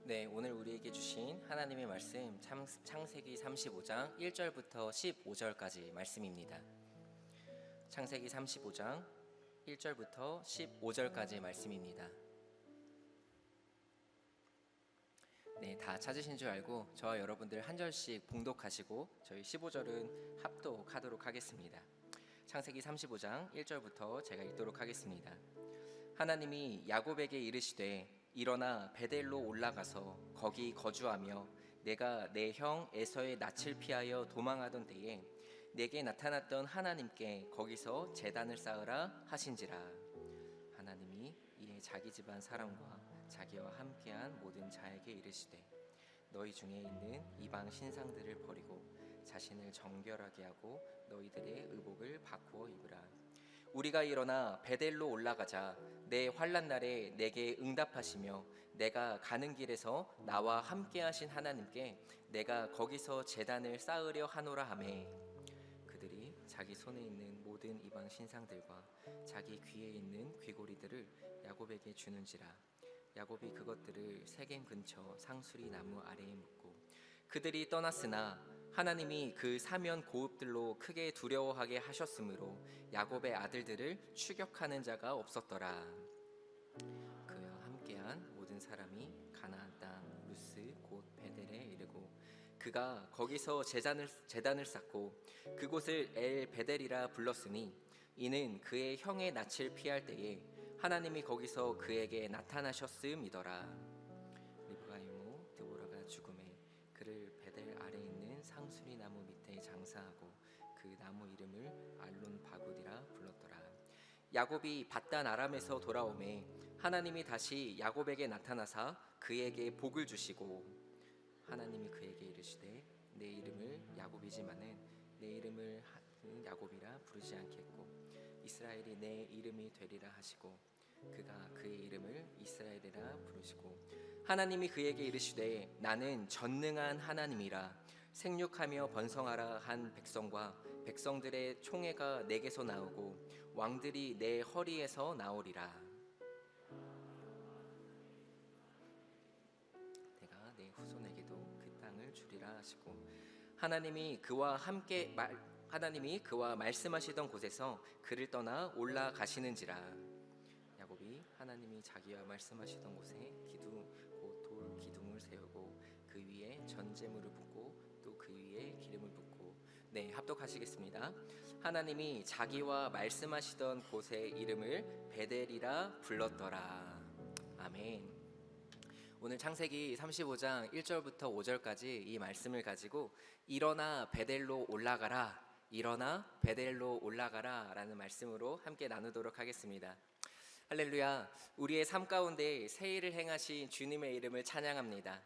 네, 오늘 우리에게 주신 하나님의 말씀 창세기 35장 1절부터 15절까지 말씀입니다. 창세기 35장 1절부터 15절까지 말씀입니다. 네, 다 찾으신 줄 알고 저와 여러분들 한 절씩 봉독하시고 저희 15절은 합독하도록 하겠습니다. 창세기 35장 1절부터 제가 읽도록 하겠습니다. 하나님이 야곱에게 이르시되 일어나 베델로 올라가서 거기 거주하며 내가 내 형 에서의 낯을 피하여 도망하던 때에 내게 나타났던 하나님께 거기서 제단을 쌓으라 하신지라. 하나님이 이에 자기 집안 사람과 자기와 함께한 모든 자에게 이르시되 너희 중에 있는 이방 신상들을 버리고 자신을 정결하게 하고 너희들의 의복을 바꾸어 입으라. 우리가 일어나 베델로 올라가자. 내 환난 날에 내게 응답하시며 내가 가는 길에서 나와 함께 하신 하나님께 내가 거기서 제단을 쌓으려 하노라 하매 그들이 자기 손에 있는 모든 이방 신상들과 자기 귀에 있는 귀고리들을 야곱에게 주는지라. 야곱이 그것들을 세겜 근처 상수리 나무 아래에 묻고 그들이 떠났으나 하나님이 그 사면 고읍들로 크게 두려워하게 하셨으므로 야곱의 아들들을 추격하는 자가 없었더라. 그와 함께한 모든 사람이 가나안 땅 루스 곧 베델에 이르고 그가 거기서 제단을 쌓고 그곳을 엘 베델이라 불렀으니 이는 그의 형의 낯을 피할 때에 하나님이 거기서 그에게 나타나셨음이더라. 리브가의 이모 드보라가 죽음에 그를 베델 아래에 있는 상수리 나무 밑에 장사하고 그 나무 이름을 알론 바굿이라 불렀더라. 야곱이 밧단 아람에서 돌아오매 하나님이 다시 야곱에게 나타나사 그에게 복을 주시고 하나님이 그에게 이르시되 내 이름을 야곱이지만은 내 이름을 야곱이라 부르지 않겠고 이스라엘이 내 이름이 되리라 하시고 그가 그의 이름을 이스라엘이라 부르시고 하나님이 그에게 이르시되 나는 전능한 하나님이라. 생육하며 번성하라 한 백성과 백성들의 총회가 내게서 나오고 왕들이 내 허리에서 나오리라. 내가 내 후손에게도 그 땅을 주리라 하시고 하나님이 그와 말씀하시던 곳에서 그를 떠나 올라가시는지라. 야곱이 하나님이 자기와 말씀하시던 곳에 기둥 곧 돌 기둥을 세우고 그 위에 전제물을 붓고 또 그 위에 기름을 붓고. 네, 합독하시겠습니다. 하나님이 자기와 말씀하시던 곳의 이름을 베델이라 불렀더라. 아멘. 오늘 창세기 35장 1절부터 5절까지 이 말씀을 가지고 일어나 베델로 올라가라, 일어나 베델로 올라가라 라는 말씀으로 함께 나누도록 하겠습니다. 할렐루야. 우리의 삶 가운데 새 일을 행하신 주님의 이름을 찬양합니다.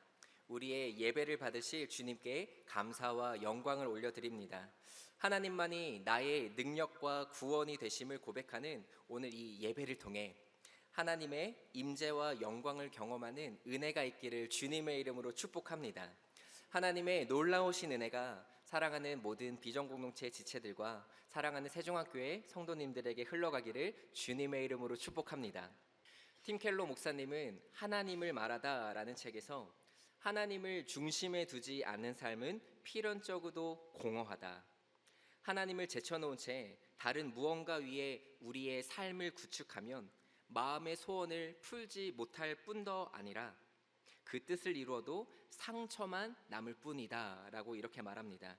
우리의 예배를 받으실 주님께 감사와 영광을 올려드립니다. 하나님만이 나의 능력과 구원이 되심을 고백하는 오늘 이 예배를 통해 하나님의 임재와 영광을 경험하는 은혜가 있기를 주님의 이름으로 축복합니다. 하나님의 놀라우신 은혜가 사랑하는 모든 비전공동체 지체들과 사랑하는 세종학교의 성도님들에게 흘러가기를 주님의 이름으로 축복합니다. 팀 켈러 목사님은 하나님을 말하다 라는 책에서 하나님을 중심에 두지 않는 삶은 필연적으로도 공허하다. 하나님을 제쳐놓은 채 다른 무언가 위에 우리의 삶을 구축하면 마음의 소원을 풀지 못할 뿐더 아니라 그 뜻을 이루어도 상처만 남을 뿐이다 라고 이렇게 말합니다.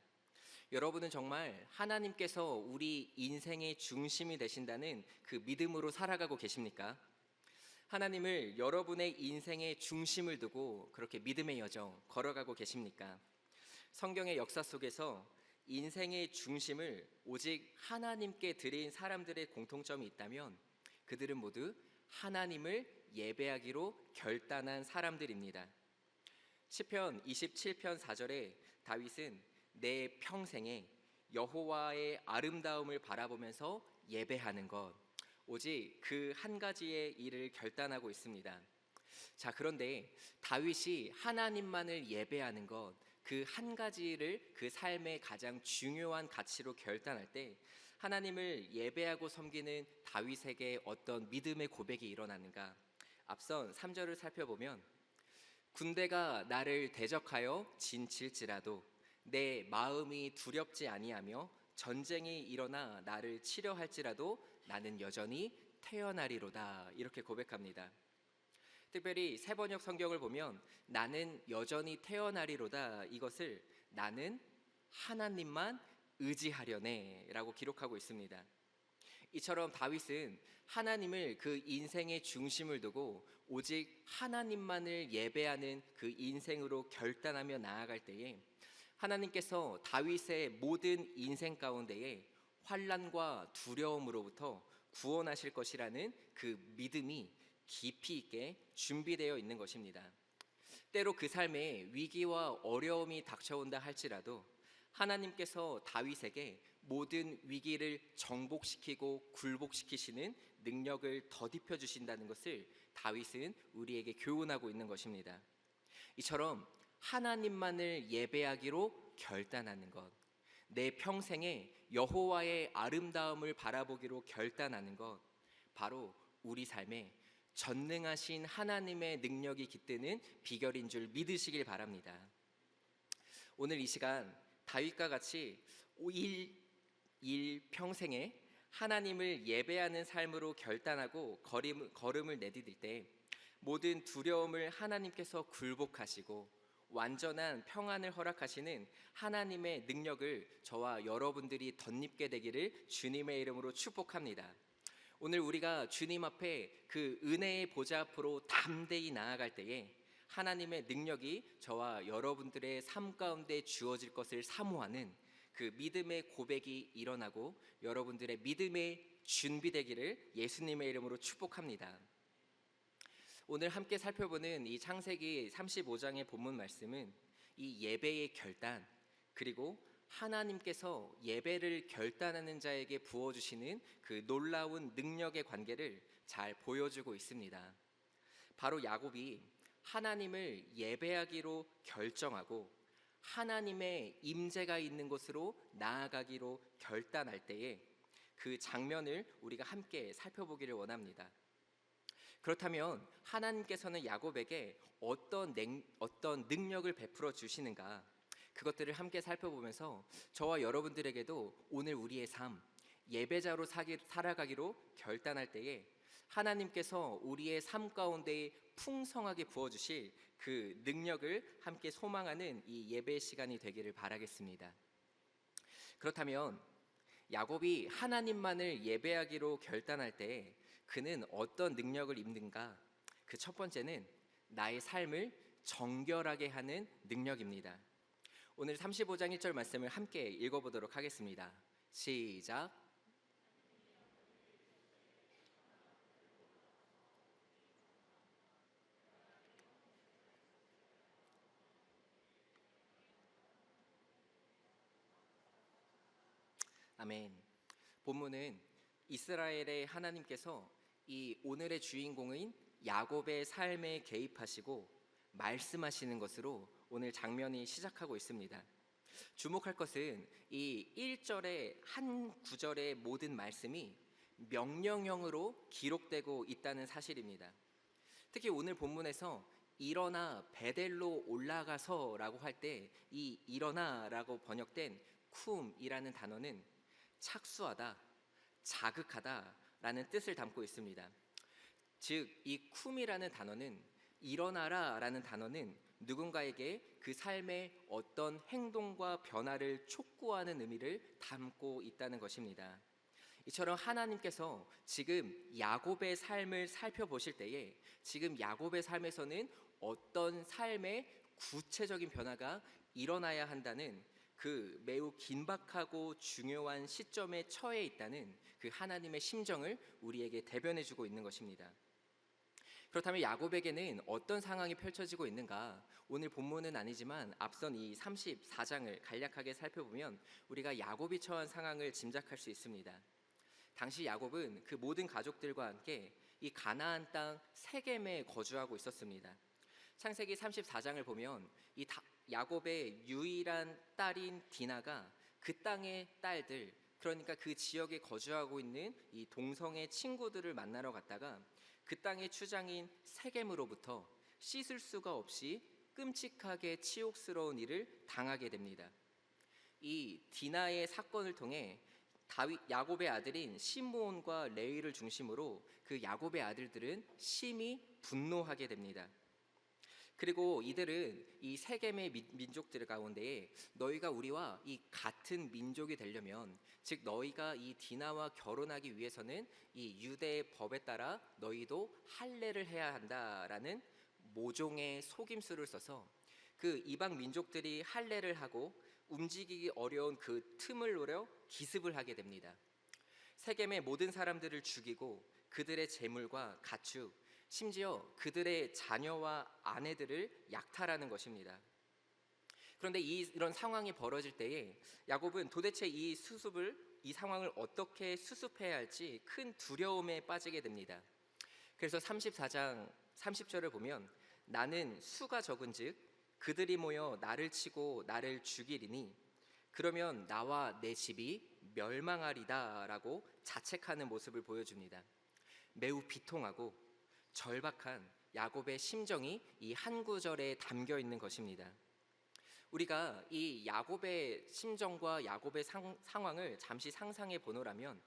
여러분은 정말 하나님께서 우리 인생의 중심이 되신다는 그 믿음으로 살아가고 계십니까? 하나님을 여러분의 인생의 중심을 두고 그렇게 믿음의 여정 걸어가고 계십니까? 성경의 역사 속에서 인생의 중심을 오직 하나님께 드린 사람들의 공통점이 있다면 그들은 모두 하나님을 예배하기로 결단한 사람들입니다. 시편 27편 4절에 다윗은 내 평생에 여호와의 아름다움을 바라보면서 예배하는 것, 오직 그 한 가지의 일을 결단하고 있습니다. 자, 그런데 다윗이 하나님만을 예배하는 것, 그 한 가지를 그 삶의 가장 중요한 가치로 결단할 때 하나님을 예배하고 섬기는 다윗에게 어떤 믿음의 고백이 일어나는가? 앞선 3절을 살펴보면 군대가 나를 대적하여 진칠지라도 내 마음이 두렵지 아니하며 전쟁이 일어나 나를 치려 할지라도 나는 여전히 태어나리로다. 이렇게 고백합니다. 특별히 세번역 성경을 보면 나는 여전히 태어나리로다, 이것을 나는 하나님만 의지하려네 라고 기록하고 있습니다. 이처럼 다윗은 하나님을 그 인생의 중심을 두고 오직 하나님만을 예배하는 그 인생으로 결단하며 나아갈 때에 하나님께서 다윗의 모든 인생 가운데에 환난과 두려움으로부터 구원하실 것이라는 그 믿음이 깊이 있게 준비되어 있는 것입니다. 때로 그 삶에 위기와 어려움이 닥쳐온다 할지라도 하나님께서 다윗에게 모든 위기를 정복시키고 굴복시키시는 능력을 더딥혀 주신다는 것을 다윗은 우리에게 교훈하고 있는 것입니다. 이처럼 하나님만을 예배하기로 결단하는 것, 내 평생에 여호와의 아름다움을 바라보기로 결단하는 것, 바로 우리 삶에 전능하신 하나님의 능력이 깃드는 비결인 줄 믿으시길 바랍니다. 오늘 이 시간 다윗과 같이 평생에 하나님을 예배하는 삶으로 결단하고 걸음을 내디딜 때 모든 두려움을 하나님께서 굴복하시고 완전한 평안을 허락하시는 하나님의 능력을 저와 여러분들이 덧입게 되기를 주님의 이름으로 축복합니다. 오늘 우리가 주님 앞에 그 은혜의 보좌 앞으로 담대히 나아갈 때에 하나님의 능력이 저와 여러분들의 삶 가운데 주어질 것을 사모하는 그 믿음의 고백이 일어나고 여러분들의 믿음의 준비되기를 예수님의 이름으로 축복합니다. 오늘 함께 살펴보는 이 창세기 35장의 본문 말씀은 이 예배의 결단, 그리고 하나님께서 예배를 결단하는 자에게 부어주시는 그 놀라운 능력의 관계를 잘 보여주고 있습니다. 바로 야곱이 하나님을 예배하기로 결정하고 하나님의 임재가 있는 곳으로 나아가기로 결단할 때에 그 장면을 우리가 함께 살펴보기를 원합니다. 그렇다면 하나님께서는 야곱에게 어떤 능력을 베풀어 주시는가, 그것들을 함께 살펴보면서 저와 여러분들에게도 오늘 우리의 삶, 예배자로 살아가기로 결단할 때에 하나님께서 우리의 삶 가운데 풍성하게 부어주실 그 능력을 함께 소망하는 이 예배 시간이 되기를 바라겠습니다. 그렇다면 야곱이 하나님만을 예배하기로 결단할 때 그는 어떤 능력을 입는가? 그 첫 번째는 나의 삶을 정결하게 하는 능력입니다. 오늘 35장 1절 말씀을 함께 읽어보도록 하겠습니다. 시작. 아멘. 본문은 이스라엘의 하나님께서 이 오늘의 주인공인 야곱의 삶에 개입하시고 말씀하시는 것으로 오늘 장면이 시작하고 있습니다. 주목할 것은 이 1절의 한 구절의 모든 말씀이 명령형으로 기록되고 있다는 사실입니다. 특히 오늘 본문에서 일어나 베델로 올라가서 라고 할 때 이 일어나 라고 번역된 쿰이라는 단어는 착수하다, 자극하다 라는 뜻을 담고 있습니다. 즉, 이 쿰이라는 단어는 일어나라 라는 단어는 누군가에게 그 삶의 어떤 행동과 변화를 촉구하는 의미를 담고 있다는 것입니다. 이처럼 하나님께서 지금 야곱의 삶을 살펴보실 때에 지금 야곱의 삶에서는 어떤 삶의 구체적인 변화가 일어나야 한다는 그 매우 긴박하고 중요한 시점에 처해 있다는 그 하나님의 심정을 우리에게 대변해 주고 있는 것입니다. 그렇다면 야곱에게는 어떤 상황이 펼쳐지고 있는가? 오늘 본문은 아니지만 앞선 이 34장을 간략하게 살펴보면 우리가 야곱이 처한 상황을 짐작할 수 있습니다. 당시 야곱은 그 모든 가족들과 함께 이 가나안 땅 세겜에 거주하고 있었습니다. 창세기 34장을 보면 이 야곱의 유일한 딸인 디나가 그 땅의 딸들, 그러니까 그 지역에 거주하고 있는 이 동성의 친구들을 만나러 갔다가 그 땅의 추장인 세겜으로부터 씻을 수가 없이 끔찍하게 치욕스러운 일을 당하게 됩니다. 이 디나의 사건을 통해 야곱의 아들인 시므온과 레위를 중심으로 그 야곱의 아들들은 심히 분노하게 됩니다. 그리고 이들은 이 세겜의 민족들 가운데 너희가 우리와 이 같은 민족이 되려면, 즉 너희가 이 디나와 결혼하기 위해서는 이 유대의 법에 따라 너희도 할례를 해야 한다라는 모종의 속임수를 써서 그 이방 민족들이 할례를 하고 움직이기 어려운 그 틈을 노려 기습을 하게 됩니다. 세겜의 모든 사람들을 죽이고 그들의 재물과 가축, 심지어 그들의 자녀와 아내들을 약탈하는 것입니다. 그런데 이런 상황이 벌어질 때에 야곱은 도대체 이 상황을 어떻게 수습해야 할지 큰 두려움에 빠지게 됩니다. 그래서 34장 30절을 보면 나는 수가 적은즉 그들이 모여 나를 치고 나를 죽이리니 그러면 나와 내 집이 멸망하리다라고 자책하는 모습을 보여줍니다. 매우 비통하고 절박한 야곱의 심정이 이 한 구절에 담겨 있는 것입니다. 우리가 이 야곱의 심정과 야곱의 상황을 잠시 상상해 보노라면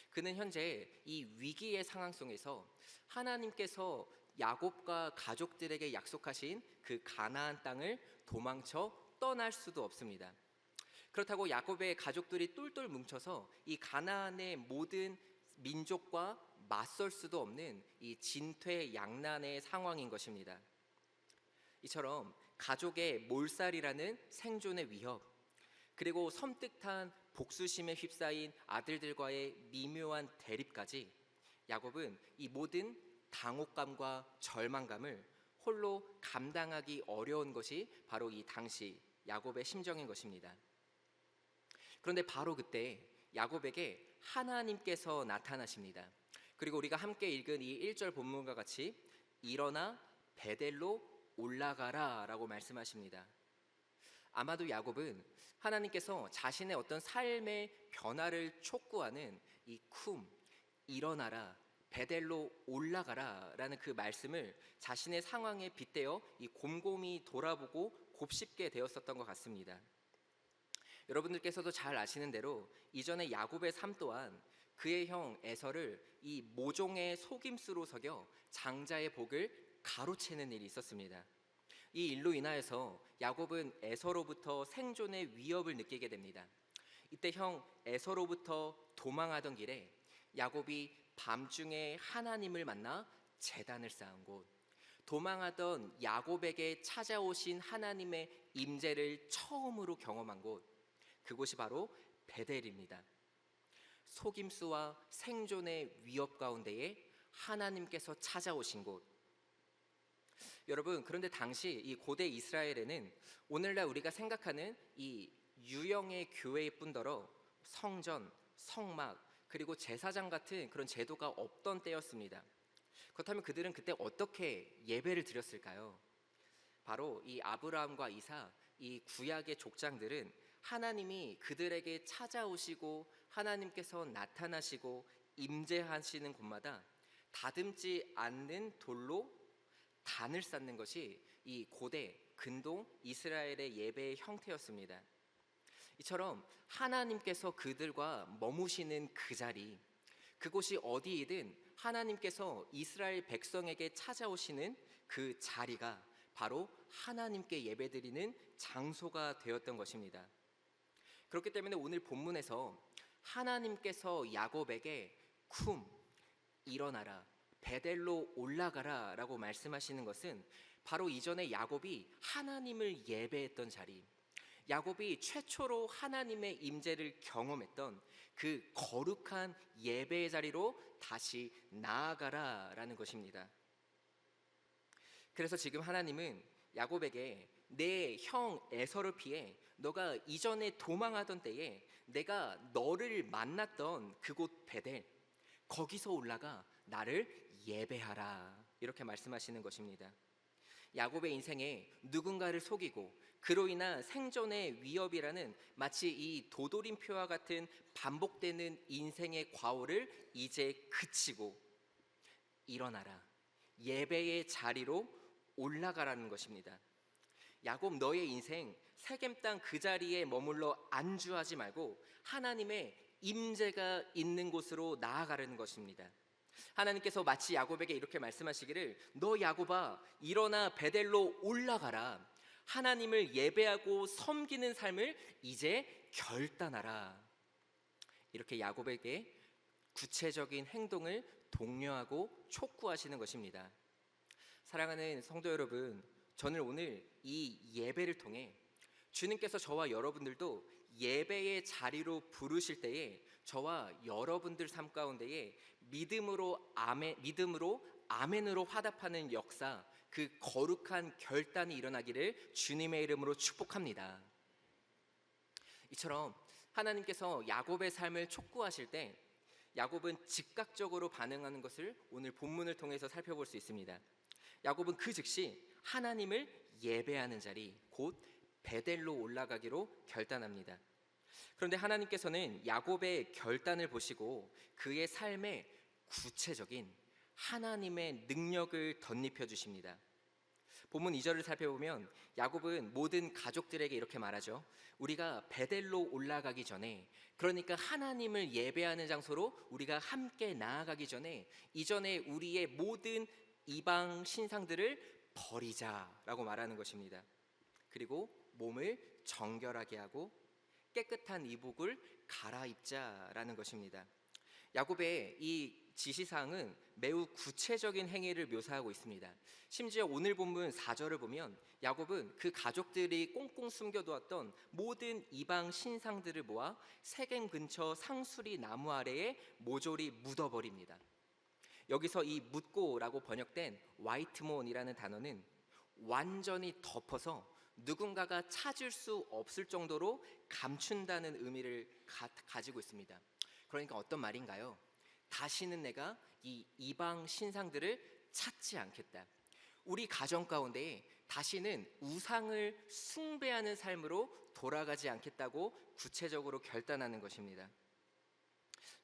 그는 현재 이 위기의 상황 속에서 하나님께서 야곱과 가족들에게 약속하신 그 가나안 땅을 도망쳐 떠날 수도 없습니다. 그렇다고 야곱의 가족들이 똘똘 뭉쳐서 이 가나안의 모든 민족과 맞설 수도 없는 이 진퇴양난의 상황인 것입니다. 이처럼 가족의 몰살이라는 생존의 위협, 그리고 섬뜩한 복수심에 휩싸인 아들들과의 미묘한 대립까지 야곱은 이 모든 당혹감과 절망감을 홀로 감당하기 어려운 것이 바로 이 당시 야곱의 심정인 것입니다. 그런데 바로 그때 야곱에게 하나님께서 나타나십니다. 그리고 우리가 함께 읽은 이 1절 본문과 같이 일어나 베델로 올라가라 라고 말씀하십니다. 아마도 야곱은 하나님께서 자신의 어떤 삶의 변화를 촉구하는 이 일어나라, 베델로 올라가라 라는 그 말씀을 자신의 상황에 빗대어 이 곰곰이 돌아보고 곱씹게 되었었던 것 같습니다. 여러분들께서도 잘 아시는 대로 이전에 야곱의 삶 또한 그의 형 에서를 이 모종의 속임수로 속여 장자의 복을 가로채는 일이 있었습니다. 이 일로 인하여서 야곱은 에서로부터 생존의 위협을 느끼게 됩니다. 이때 형 에서로부터 도망하던 길에 야곱이 밤중에 하나님을 만나 제단을 쌓은 곳, 도망하던 야곱에게 찾아오신 하나님의 임재를 처음으로 경험한 곳, 그곳이 바로 베델입니다. 속임수와 생존의 위협 가운데에 하나님께서 찾아오신 곳. 여러분, 그런데 당시 이 고대 이스라엘에는 오늘날 우리가 생각하는 이 유형의 교회뿐더러 성전, 성막, 그리고 제사장 같은 그런 제도가 없던 때였습니다. 그렇다면 그들은 그때 어떻게 예배를 드렸을까요? 바로 이 아브라함과 이삭, 이 구약의 족장들은 하나님이 그들에게 찾아오시고 하나님께서 나타나시고 임재하시는 곳마다 다듬지 않는 돌로 단을 쌓는 것이 이 고대 근동 이스라엘의 예배의 형태였습니다. 이처럼 하나님께서 그들과 머무시는 그 자리, 그곳이 어디이든 하나님께서 이스라엘 백성에게 찾아오시는 그 자리가 바로 하나님께 예배드리는 장소가 되었던 것입니다. 그렇기 때문에 오늘 본문에서 하나님께서 야곱에게 일어나라, 베델로 올라가라 라고 말씀하시는 것은 바로 이전에 야곱이 하나님을 예배했던 자리, 야곱이 최초로 하나님의 임재를 경험했던 그 거룩한 예배의 자리로 다시 나아가라 라는 것입니다. 그래서 지금 하나님은 야곱에게 내 형 에서를 피해 너가 이전에 도망하던 때에 내가 너를 만났던 그곳 베델, 거기서 올라가 나를 예배하라, 이렇게 말씀하시는 것입니다. 야곱의 인생에 누군가를 속이고 그로 인한 생존의 위협이라는 마치 이 도돌림표와 같은 반복되는 인생의 과오를 이제 그치고 일어나라, 예배의 자리로 올라가라는 것입니다. 야곱, 너의 인생 세겜 땅 그 자리에 머물러 안주하지 말고 하나님의 임재가 있는 곳으로 나아가라는 것입니다. 하나님께서 마치 야곱에게 이렇게 말씀하시기를, 너 야곱아 일어나 베델로 올라가라. 하나님을 예배하고 섬기는 삶을 이제 결단하라. 이렇게 야곱에게 구체적인 행동을 독려하고 촉구하시는 것입니다. 사랑하는 성도 여러분, 저는 오늘 이 예배를 통해 주님께서 저와 여러분들도 예배의 자리로 부르실 때에 저와 여러분들 삶 가운데에 믿음으로 아멘으로 화답하는 역사, 그 거룩한 결단이 일어나기를 주님의 이름으로 축복합니다. 이처럼 하나님께서 야곱의 삶을 촉구하실 때 야곱은 즉각적으로 반응하는 것을 오늘 본문을 통해서 살펴볼 수 있습니다. 야곱은 그 즉시 하나님을 예배하는 자리, 곧 베델로 올라가기로 결단합니다. 그런데 하나님께서는 야곱의 결단을 보시고 그의 삶에 구체적인 하나님의 능력을 덧입혀 주십니다. 본문 2절을 살펴보면 야곱은 모든 가족들에게 이렇게 말하죠. 우리가 베델로 올라가기 전에, 그러니까 하나님을 예배하는 장소로 우리가 함께 나아가기 전에 이전에 우리의 모든 이방 신상들을 버리자라고 말하는 것입니다. 그리고 몸을 정결하게 하고 깨끗한 이복을 갈아입자라는 것입니다. 야곱의 이 지시사항은 매우 구체적인 행위를 묘사하고 있습니다. 심지어 오늘 본문 4절을 보면 야곱은 그 가족들이 꽁꽁 숨겨두었던 모든 이방 신상들을 모아 세겜 근처 상수리 나무 아래에 모조리 묻어버립니다. 여기서 이 묻고라고 번역된 화이트몬이라는 단어는 완전히 덮어서 누군가가 찾을 수 없을 정도로 감춘다는 의미를 가지고 있습니다. 그러니까 어떤 말인가요? 다시는 내가 이 이방 신상들을 찾지 않겠다. 우리 가정 가운데 다시는 우상을 숭배하는 삶으로 돌아가지 않겠다고 구체적으로 결단하는 것입니다.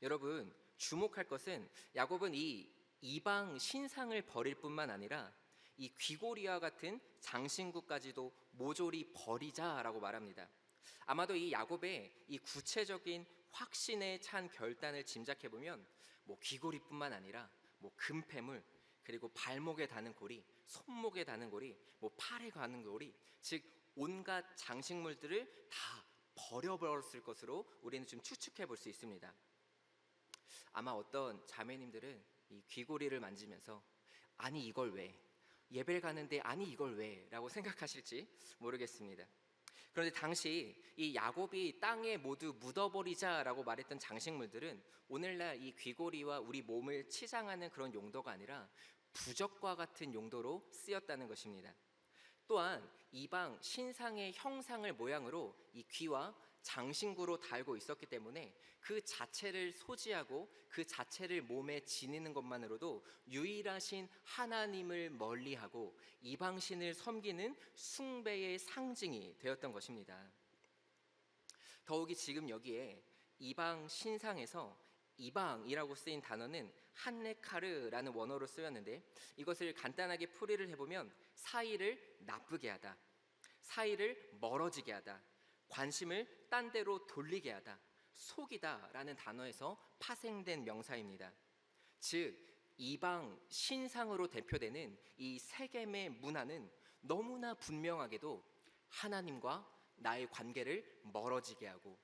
여러분, 주목할 것은 야곱은 이 이방 신상을 버릴 뿐만 아니라 이 귀고리와 같은 장신구까지도 모조리 버리자라고 말합니다. 아마도 이 야곱의 이 구체적인 확신에 찬 결단을 짐작해 보면 귀고리뿐만 아니라 금패물, 그리고 발목에 다는 고리, 손목에 다는 고리, 팔에 가는 고리, 즉 온갖 장식물들을 다 버려버렸을 것으로 우리는 좀 추측해 볼 수 있습니다. 아마 어떤 자매님들은 이 귀고리를 만지면서 아니 이걸 왜? 예배를 가는데 아니 이걸 왜? 라고 생각하실지 모르겠습니다. 그런데 당시 이 야곱이 땅에 모두 묻어버리자라고 말했던 장식물들은 오늘날 이 귀고리와 우리 몸을 치장하는 그런 용도가 아니라 부적과 같은 용도로 쓰였다는 것입니다. 또한 이방 신상의 형상을 모양으로 이 귀와 장신구로 달고 있었기 때문에 그 자체를 소지하고 그 자체를 몸에 지니는 것만으로도 유일하신 하나님을 멀리하고 이방신을 섬기는 숭배의 상징이 되었던 것입니다. 더욱이 지금 여기에 이방 신상에서 이방이라고 쓰인 단어는 한레카르라는 원어로 쓰였는데, 이것을 간단하게 풀이를 해보면 사이를 나쁘게 하다, 사이를 멀어지게 하다, 관심을 딴 데로 돌리게 하다, 속이다 라는 단어에서 파생된 명사입니다. 즉 이방 신상으로 대표되는 이 세겜의 문화는 너무나 분명하게도 하나님과 나의 관계를 멀어지게 하고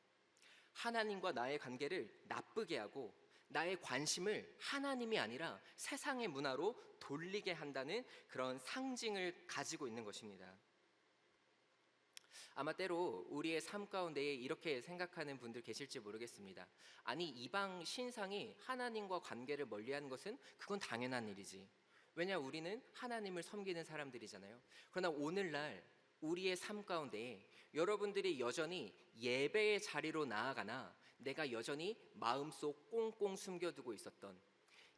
하나님과 나의 관계를 나쁘게 하고 나의 관심을 하나님이 아니라 세상의 문화로 돌리게 한다는 그런 상징을 가지고 있는 것입니다. 아마 때로 우리의 삶 가운데에 이렇게 생각하는 분들 계실지 모르겠습니다. 아니 이방 신상이 하나님과 관계를 멀리하는 것은 그건 당연한 일이지. 왜냐 우리는 하나님을 섬기는 사람들이잖아요. 그러나 오늘날 우리의 삶 가운데에 여러분들이 여전히 예배의 자리로 나아가나 내가 여전히 마음속 꽁꽁 숨겨두고 있었던,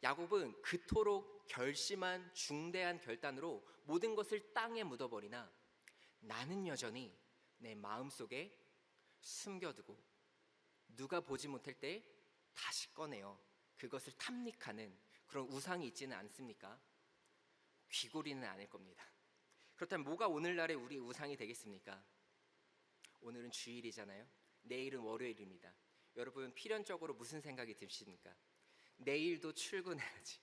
야곱은 그토록 결심한 중대한 결단으로 모든 것을 땅에 묻어버리나 나는 여전히 내 마음속에 숨겨두고 누가 보지 못할 때 다시 꺼내어 그것을 탐닉하는 그런 우상이 있지는 않습니까? 귀고리는 아닐 겁니다. 그렇다면 뭐가 오늘날의 우리 우상이 되겠습니까? 오늘은 주일이잖아요. 내일은 월요일입니다. 여러분 필연적으로 무슨 생각이 드십니까? 내일도 출근해야지.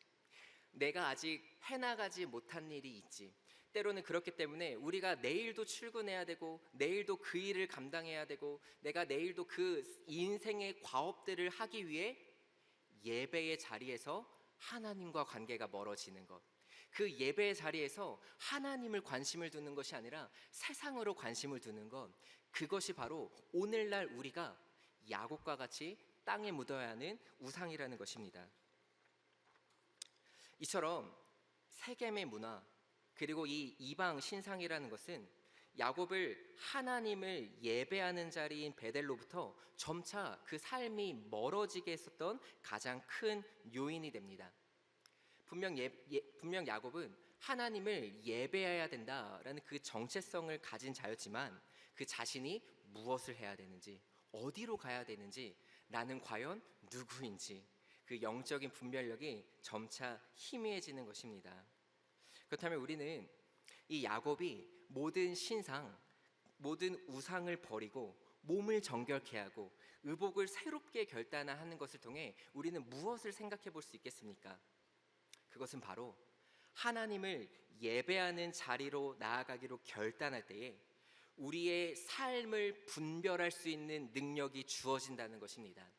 내가 아직 해나가지 못한 일이 있지. 때로는 그렇기 때문에 우리가 내일도 출근해야 되고 내일도 그 일을 감당해야 되고 내가 내일도 그 인생의 과업들을 하기 위해 예배의 자리에서 하나님과 관계가 멀어지는 것, 그 예배의 자리에서 하나님을 관심을 두는 것이 아니라 세상으로 관심을 두는 것, 그것이 바로 오늘날 우리가 야곱과 같이 땅에 묻어야 하는 우상이라는 것입니다. 이처럼 세겜의 문화 그리고 이 이방 신상이라는 것은 야곱을 하나님을 예배하는 자리인 베델로부터 점차 그 삶이 멀어지게 했었던 가장 큰 요인이 됩니다. 분명 야곱은 하나님을 예배해야 된다라는 그 정체성을 가진 자였지만 그 자신이 무엇을 해야 되는지, 어디로 가야 되는지, 나는 과연 누구인지 그 영적인 분별력이 점차 희미해지는 것입니다. 그렇다면 우리는 이 야곱이 모든 신상, 모든 우상을 버리고 몸을 정결케 하고 의복을 새롭게 결단하는 것을 통해 우리는 무엇을 생각해 볼 수 있겠습니까? 그것은 바로 하나님을 예배하는 자리로 나아가기로 결단할 때에 우리의 삶을 분별할 수 있는 능력이 주어진다는 것입니다.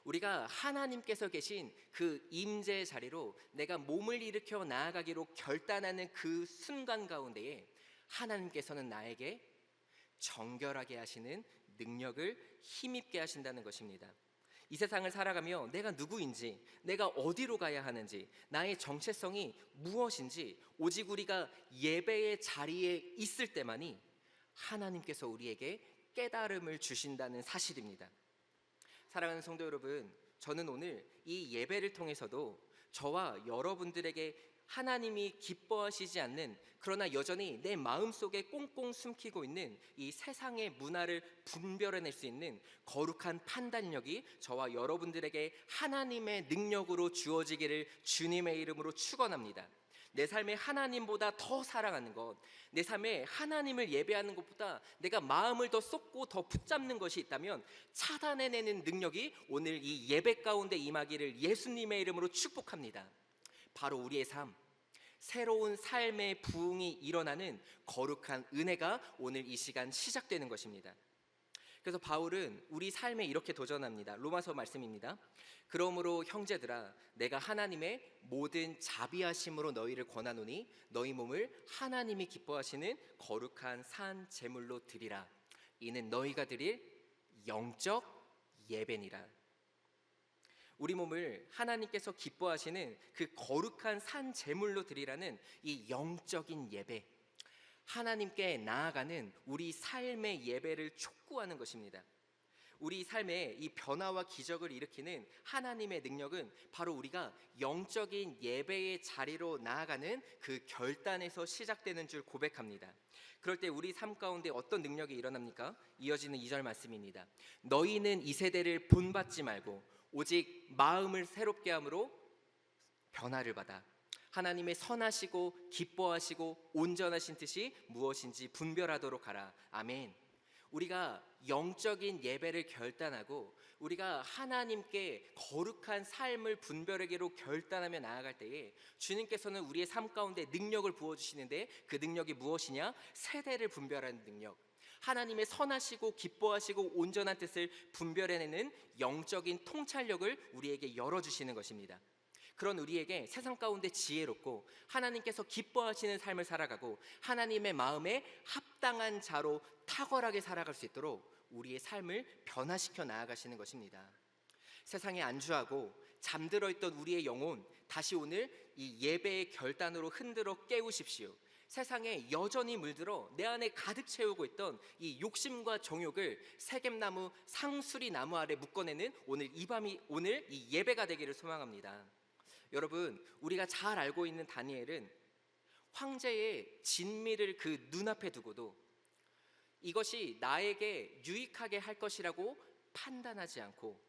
우리가 하나님께서 계신 그 임재의 자리로 내가 몸을 일으켜 나아가기로 결단하는 그 순간 가운데에 하나님께서는 나에게 정결하게 하시는 능력을 힘입게 하신다는 것입니다. 이 세상을 살아가며 내가 누구인지, 내가 어디로 가야 하는지, 나의 정체성이 무엇인지 오직 우리가 예배의 자리에 있을 때만이 하나님께서 우리에게 깨달음을 주신다는 사실입니다. 사랑하는 성도 여러분, 저는 오늘 이 예배를 통해서도 저와 여러분들에게 하나님이 기뻐하시지 않는, 그러나 여전히 내 마음속에 꽁꽁 숨기고 있는 이 세상의 문화를 분별해낼 수 있는 거룩한 판단력이 저와 여러분들에게 하나님의 능력으로 주어지기를 주님의 이름으로 축원합니다. 내 삶에 하나님보다 더 사랑하는 것, 내 삶에 하나님을 예배하는 것보다 내가 마음을 더 쏟고 더 붙잡는 것이 있다면 차단해내는 능력이 오늘 이 예배 가운데 임하기를 예수님의 이름으로 축복합니다. 바로 우리의 삶, 새로운 삶의 부흥이 일어나는 거룩한 은혜가 오늘 이 시간 시작되는 것입니다. 그래서 바울은 우리 삶에 이렇게 도전합니다. 로마서 말씀입니다. 그러므로 형제들아, 내가 하나님의 모든 자비하심으로 너희를 권하노니 너희 몸을 하나님이 기뻐하시는 거룩한 산 제물로 드리라. 이는 너희가 드릴 영적 예배니라. 우리 몸을 하나님께서 기뻐하시는 그 거룩한 산 제물로 드리라는 이 영적인 예배, 하나님께 나아가는 우리 삶의 예배를 촉구하는 것입니다. 우리 삶에 이 변화와 기적을 일으키는 하나님의 능력은 바로 우리가 영적인 예배의 자리로 나아가는 그 결단에서 시작되는 줄 고백합니다. 그럴 때 우리 삶 가운데 어떤 능력이 일어납니까? 이어지는 2절 말씀입니다. 너희는 이 세대를 본받지 말고 오직 마음을 새롭게 함으로 변화를 받아 하나님의 선하시고 기뻐하시고 온전하신 뜻이 무엇인지 분별하도록 하라. 아멘. 우리가 영적인 예배를 결단하고 우리가 하나님께 거룩한 삶을 분별하기로 결단하며 나아갈 때에 주님께서는 우리의 삶 가운데 능력을 부어주시는데 그 능력이 무엇이냐? 세대를 분별하는 능력, 하나님의 선하시고 기뻐하시고 온전한 뜻을 분별해내는 영적인 통찰력을 우리에게 열어주시는 것입니다. 그런 우리에게 세상 가운데 지혜롭고 하나님께서 기뻐하시는 삶을 살아가고 하나님의 마음에 합당한 자로 탁월하게 살아갈 수 있도록 우리의 삶을 변화시켜 나아가시는 것입니다. 세상에 안주하고 잠들어 있던 우리의 영혼, 다시 오늘 이 예배의 결단으로 흔들어 깨우십시오. 세상에 여전히 물들어 내 안에 가득 채우고 있던 이 욕심과 정욕을 세겜나무, 상수리 나무 아래 묶어내는 오늘 이 밤이, 오늘 이 예배가 되기를 소망합니다. 여러분, 우리가 잘 알고 있는 다니엘은 황제의 진미를 그 눈앞에 두고도 이것이 나에게 유익하게 할 것이라고 판단하지 않고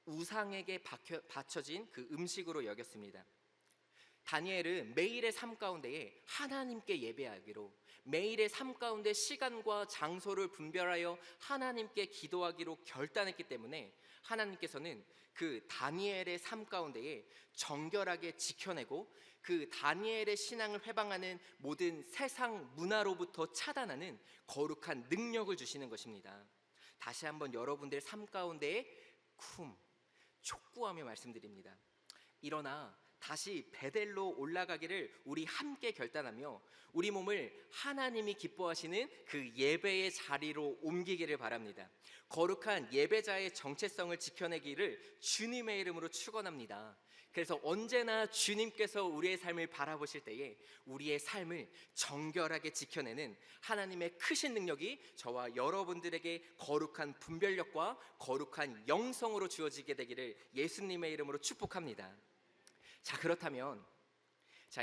우상에게 바쳐진 그 음식으로 여겼습니다. 다니엘은 매일의 삶 가운데에 하나님께 예배하기로, 매일의 삶 가운데 시간과 장소를 분별하여 하나님께 기도하기로 결단했기 때문에 하나님께서는 그 다니엘의 삶 가운데에 정결하게 지켜내고 그 다니엘의 신앙을 회방하는 모든 세상 문화로부터 차단하는 거룩한 능력을 주시는 것입니다. 다시 한번 여러분들 삶 가운데에 촉구하며 말씀드립니다. 일어나 다시 베델로 올라가기를 우리 함께 결단하며 우리 몸을 하나님이 기뻐하시는 그 예배의 자리로 옮기기를 바랍니다. 거룩한 예배자의 정체성을 지켜내기를 주님의 이름으로 축원합니다. 그래서 언제나 주님께서 우리의 삶을 바라보실 때에 우리의 삶을 정결하게 지켜내는 하나님의 크신 능력이 저와 여러분들에게 거룩한 분별력과 거룩한 영성으로 주어지게 되기를 예수님의 이름으로 축복합니다. 자, 그렇다면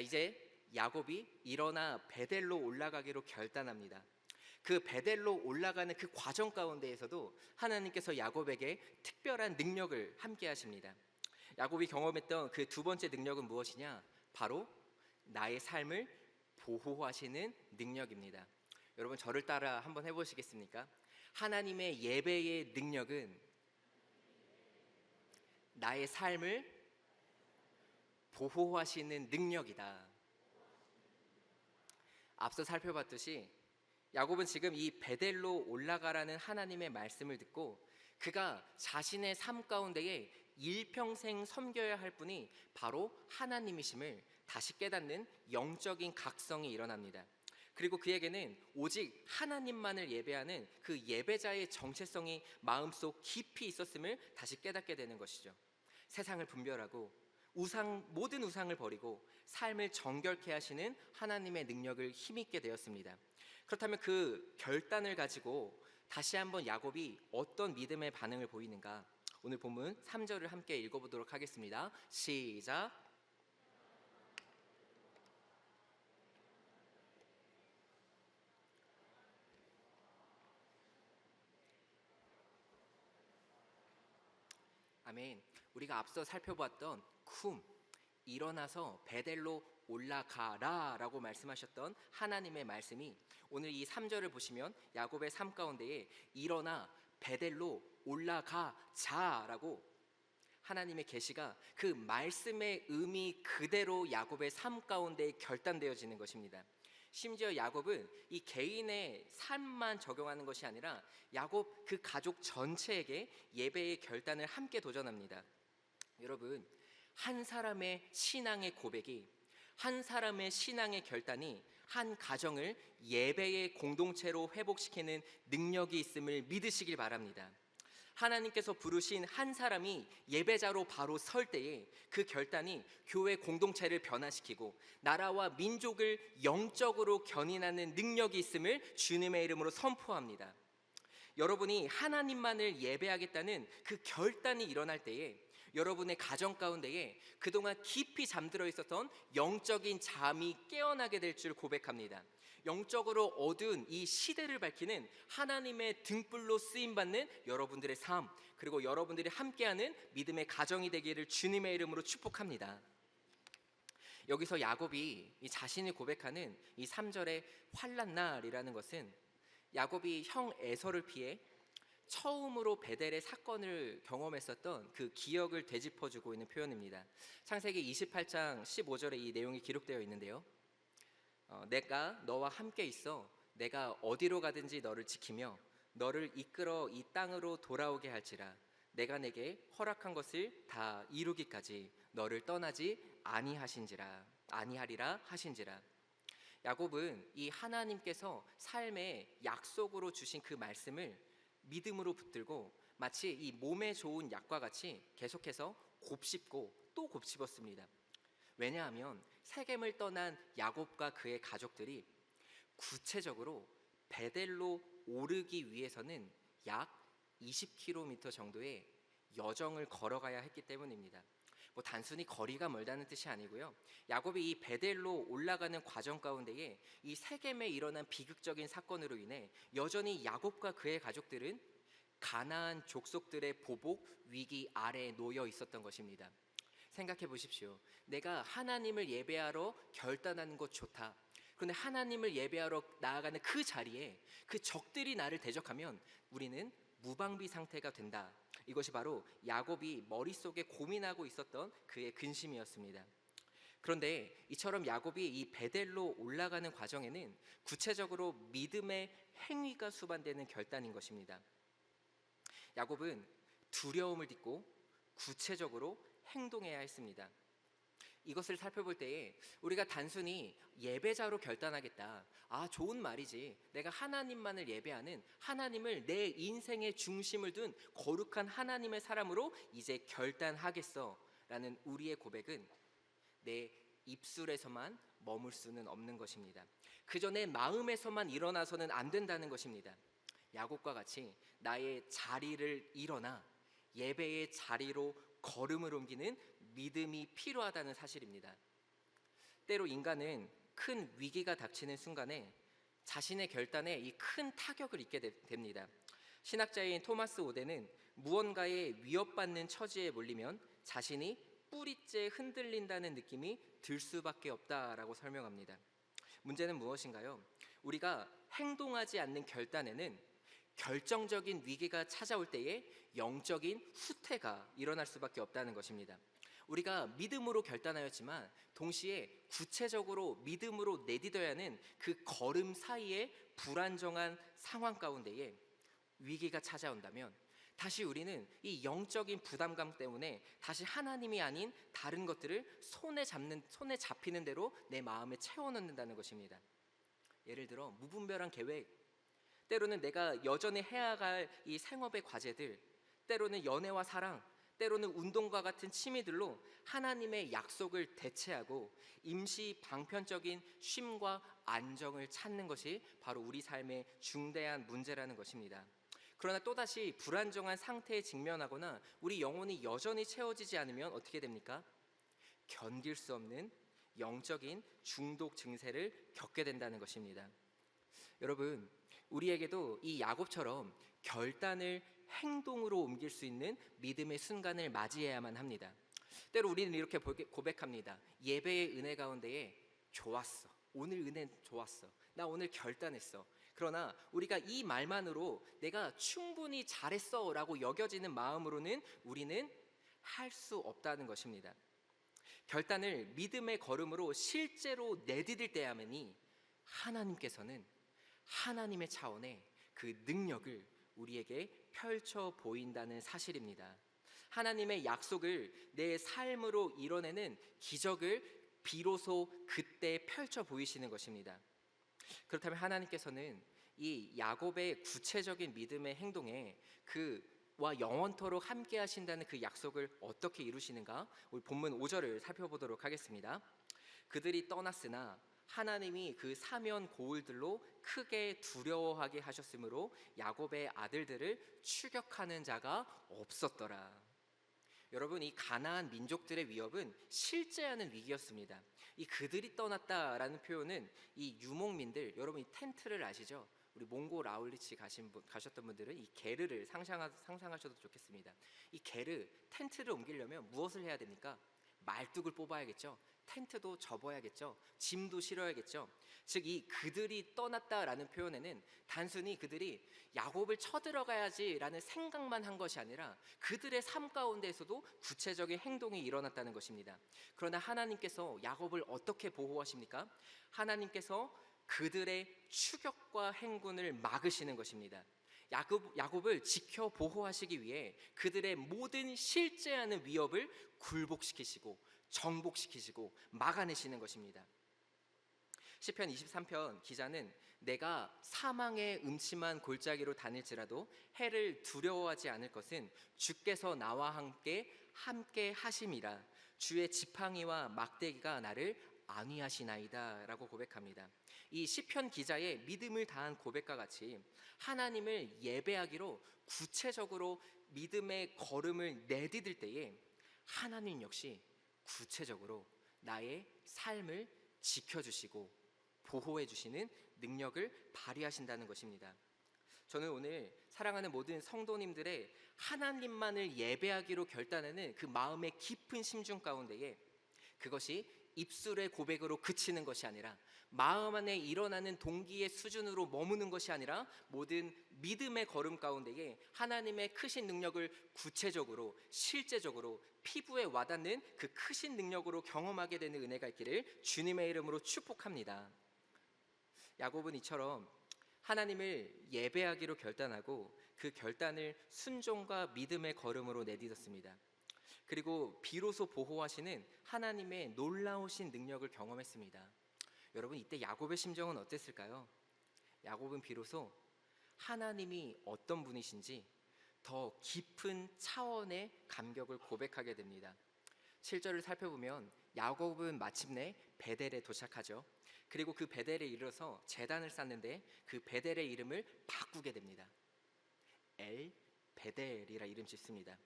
이제 야곱이 일어나 베델로 올라가기로 결단합니다. 그 베델로 올라가는 그 과정 가운데에서도 하나님께서 야곱에게 특별한 능력을 함께 하십니다. 야곱이 경험했던 그 두 번째 능력은 무엇이냐? 바로 나의 삶을 보호하시는 능력입니다. 여러분, 저를 따라 한번 해보시겠습니까? 하나님의 예배의 능력은 나의 삶을 보호하시는 능력이다. 앞서 살펴봤듯이 야곱은 지금 이 베델로 올라가라는 하나님의 말씀을 듣고 그가 자신의 삶 가운데에 일평생 섬겨야 할 분이 바로 하나님이심을 다시 깨닫는 영적인 각성이 일어납니다. 그리고 그에게는 오직 하나님만을 예배하는 그 예배자의 정체성이 마음속 깊이 있었음을 다시 깨닫게 되는 것이죠. 세상을 분별하고 모든 우상을 버리고 삶을 정결케 하시는 하나님의 능력을 힘입게 되었습니다. 그렇다면 그 결단을 가지고 다시 한번 야곱이 어떤 믿음의 반응을 보이는가? 오늘 본문 3절을 함께 읽어보도록 하겠습니다. 시작. 아멘. 우리가 앞서 살펴봤던 일어나서 베델로 올라가라 라고 말씀하셨던 하나님의 말씀이 오늘 이 3절을 보시면 야곱의 삶 가운데에 일어나 베델로 올라가자 라고 하나님의 계시가 그 말씀의 의미 그대로 야곱의 삶 가운데 결단되어지는 것입니다. 심지어 야곱은 이 개인의 삶만 적용하는 것이 아니라 야곱 그 가족 전체에게 예배의 결단을 함께 도전합니다. 여러분, 한 사람의 신앙의 고백이, 한 사람의 신앙의 결단이 한 가정을 예배의 공동체로 회복시키는 능력이 있음을 믿으시길 바랍니다. 하나님께서 부르신 한 사람이 예배자로 바로 설 때에 그 결단이 교회 공동체를 변화시키고 나라와 민족을 영적으로 견인하는 능력이 있음을 주님의 이름으로 선포합니다. 여러분이 하나님만을 예배하겠다는 그 결단이 일어날 때에 여러분의 가정 가운데에 그동안 깊이 잠들어 있었던 영적인 잠이 깨어나게 될 줄 고백합니다. 영적으로 어두운 이 시대를 밝히는 하나님의 등불로 쓰임받는 여러분들의 삶, 그리고 여러분들이 함께하는 믿음의 가정이 되기를 주님의 이름으로 축복합니다. 여기서 야곱이 이 자신이 고백하는 이 3절의 환난날이라는 것은 야곱이 형 에서를 피해 처음으로 베델의 사건을 경험했었던 그 기억을 되짚어주고 있는 표현입니다. 창세기 28장 15절에 이 내용이 기록되어 있는데요. 내가 너와 함께 있어 내가 어디로 가든지 너를 지키며 너를 이끌어 이 땅으로 돌아오게 할지라 내가 내게 허락한 것을 다 이루기까지 너를 떠나지 아니하리라 하신지라. 야곱은 이 하나님께서 삶의 약속으로 주신 그 말씀을 믿음으로 붙들고 마치 이 몸에 좋은 약과 같이 계속해서 곱씹고 또 곱씹었습니다. 왜냐하면 세겜을 떠난 야곱과 그의 가족들이 구체적으로 베델로 오르기 위해서는 약 20km 정도의 여정을 걸어가야 했기 때문입니다. 단순히 거리가 멀다는 뜻이 아니고요. 야곱이 이 베델로 올라가는 과정 가운데에 이 세겜에 일어난 비극적인 사건으로 인해 여전히 야곱과 그의 가족들은 가나안 족속들의 보복 위기 아래에 놓여 있었던 것입니다. 생각해 보십시오. 내가 하나님을 예배하러 결단하는 것 좋다. 그런데 하나님을 예배하러 나아가는 그 자리에 그 적들이 나를 대적하면 우리는 무방비 상태가 된다. 이것이 바로 야곱이 머릿속에 고민하고 있었던 그의 근심이었습니다. 그런데 이처럼 야곱이 이 베델로 올라가는 과정에는 구체적으로 믿음의 행위가 수반되는 결단인 것입니다. 야곱은 두려움을 딛고 구체적으로 행동해야 했습니다. 이것을 살펴볼 때에 우리가 단순히 예배자로 결단하겠다. 좋은 말이지. 내가 하나님만을 예배하는, 하나님을 내 인생의 중심을 둔 거룩한 하나님의 사람으로 이제 결단하겠어 라는 우리의 고백은 내 입술에서만 머물 수는 없는 것입니다. 그저 내 마음에서만 일어나서는 안 된다는 것입니다. 야곱과 같이 나의 자리를 일어나 예배의 자리로 걸음을 옮기는 믿음이 필요하다는 사실입니다. 때로 인간은 큰 위기가 닥치는 순간에 자신의 결단에 이 큰 타격을 입게 됩니다. 신학자인 토마스 오덴은 무언가에 위협받는 처지에 몰리면 자신이 뿌리째 흔들린다는 느낌이 들 수밖에 없다라고 설명합니다. 문제는 무엇인가요? 우리가 행동하지 않는 결단에는 결정적인 위기가 찾아올 때에 영적인 후퇴가 일어날 수밖에 없다는 것입니다. 우리가 믿음으로 결단하였지만 동시에 구체적으로 믿음으로 내딛어야 하는 그 걸음 사이에 불안정한 상황 가운데에 위기가 찾아온다면 다시 우리는 이 영적인 부담감 때문에 다시 하나님이 아닌 다른 것들을 손에 잡히는 대로 내 마음에 채워넣는다는 것입니다. 예를 들어 무분별한 계획, 때로는 내가 여전히 해야 할 이 생업의 과제들, 때로는 연애와 사랑, 때로는 운동과 같은 취미들로 하나님의 약속을 대체하고 임시 방편적인 쉼과 안정을 찾는 것이 바로 우리 삶의 중대한 문제라는 것입니다. 그러나 또다시 불안정한 상태에 직면하거나 우리 영혼이 여전히 채워지지 않으면 어떻게 됩니까? 견딜 수 없는 영적인 중독 증세를 겪게 된다는 것입니다. 여러분, 우리에게도 이 야곱처럼 결단을 행동으로 옮길 수 있는 믿음의 순간을 맞이해야만 합니다. 때로 우리는 이렇게 고백합니다. 예배의 은혜 가운데에 좋았어. 오늘 은혜 좋았어. 나 오늘 결단했어. 그러나 우리가 이 말만으로 내가 충분히 잘했어 라고 여겨지는 마음으로는 우리는 할 수 없다는 것입니다. 결단을 믿음의 걸음으로 실제로 내디딜 때야만이 하나님께서는 하나님의 차원의 그 능력을 우리에게 펼쳐 보인다는 사실입니다. 하나님의 약속을 내 삶으로 이뤄내는 기적을 비로소 그때 펼쳐 보이시는 것입니다. 그렇다면 하나님께서는 이 야곱의 구체적인 믿음의 행동에 그와 영원토록 함께 하신다는 그 약속을 어떻게 이루시는가? 우리 본문 5절을 살펴보도록 하겠습니다. 그들이 떠났으나 하나님이 그 사면 고울들로 크게 두려워하게 하셨으므로 야곱의 아들들을 추격하는 자가 없었더라. 여러분, 이 가나안 민족들의 위협은 실제하는 위기였습니다. 이 그들이 떠났다라는 표현은 이 유목민들, 여러분 이 텐트를 아시죠? 우리 몽고 라울리치 가셨던 분들은 이 게르를 상상하셔도 좋겠습니다. 이 게르, 텐트를 옮기려면 무엇을 해야 됩니까? 말뚝을 뽑아야겠죠. 텐트도 접어야겠죠. 짐도 실어야겠죠. 즉 이 그들이 떠났다라는 표현에는 단순히 그들이 야곱을 쳐들어가야지라는 생각만 한 것이 아니라 그들의 삶 가운데에서도 구체적인 행동이 일어났다는 것입니다. 그러나 하나님께서 야곱을 어떻게 보호하십니까? 하나님께서 그들의 추격과 행군을 막으시는 것입니다. 야곱을 지켜 보호하시기 위해 그들의 모든 실제하는 위협을 굴복시키시고 정복시키시고 막아내시는 것입니다. 시편 23편 기자는 내가 사망의 음침한 골짜기로 다닐지라도 해를 두려워하지 않을 것은 주께서 나와 함께 하심이라. 주의 지팡이와 막대기가 나를 안위하시나이다 라고 고백합니다. 이 시편 기자의 믿음을 다한 고백과 같이 하나님을 예배하기로 구체적으로 믿음의 걸음을 내디딜 때에 하나님 역시 구체적으로 나의 삶을 지켜주시고 보호해 주시는 능력을 발휘하신다는 것입니다. 저는 오늘 사랑하는 모든 성도님들의 하나님만을 예배하기로 결단하는 그 마음의 깊은 심중 가운데에 그것이 입술의 고백으로 그치는 것이 아니라 마음 안에 일어나는 동기의 수준으로 머무는 것이 아니라 모든 믿음의 걸음 가운데에 하나님의 크신 능력을 구체적으로 실제적으로 피부에 와닿는 그 크신 능력으로 경험하게 되는 은혜가 있기를 주님의 이름으로 축복합니다. 야곱은 이처럼 하나님을 예배하기로 결단하고 그 결단을 순종과 믿음의 걸음으로 내딛었습니다. 그리고 비로소 보호하시는 하나님의 놀라우신 능력을 경험했습니다. 여러분, 이때 야곱의 심정은 어땠을까요? 야곱은 비로소 하나님이 어떤 분이신지 더 깊은 차원의 감격을 고백하게 됩니다. 7절을 살펴보면 야곱은 마침내 베델에 도착하죠. 그리고 그 베델에 이르러서 제단을 쌓는데 그 베델의 이름을 바꾸게 됩니다. 엘 베델이라 이름 짓습니다.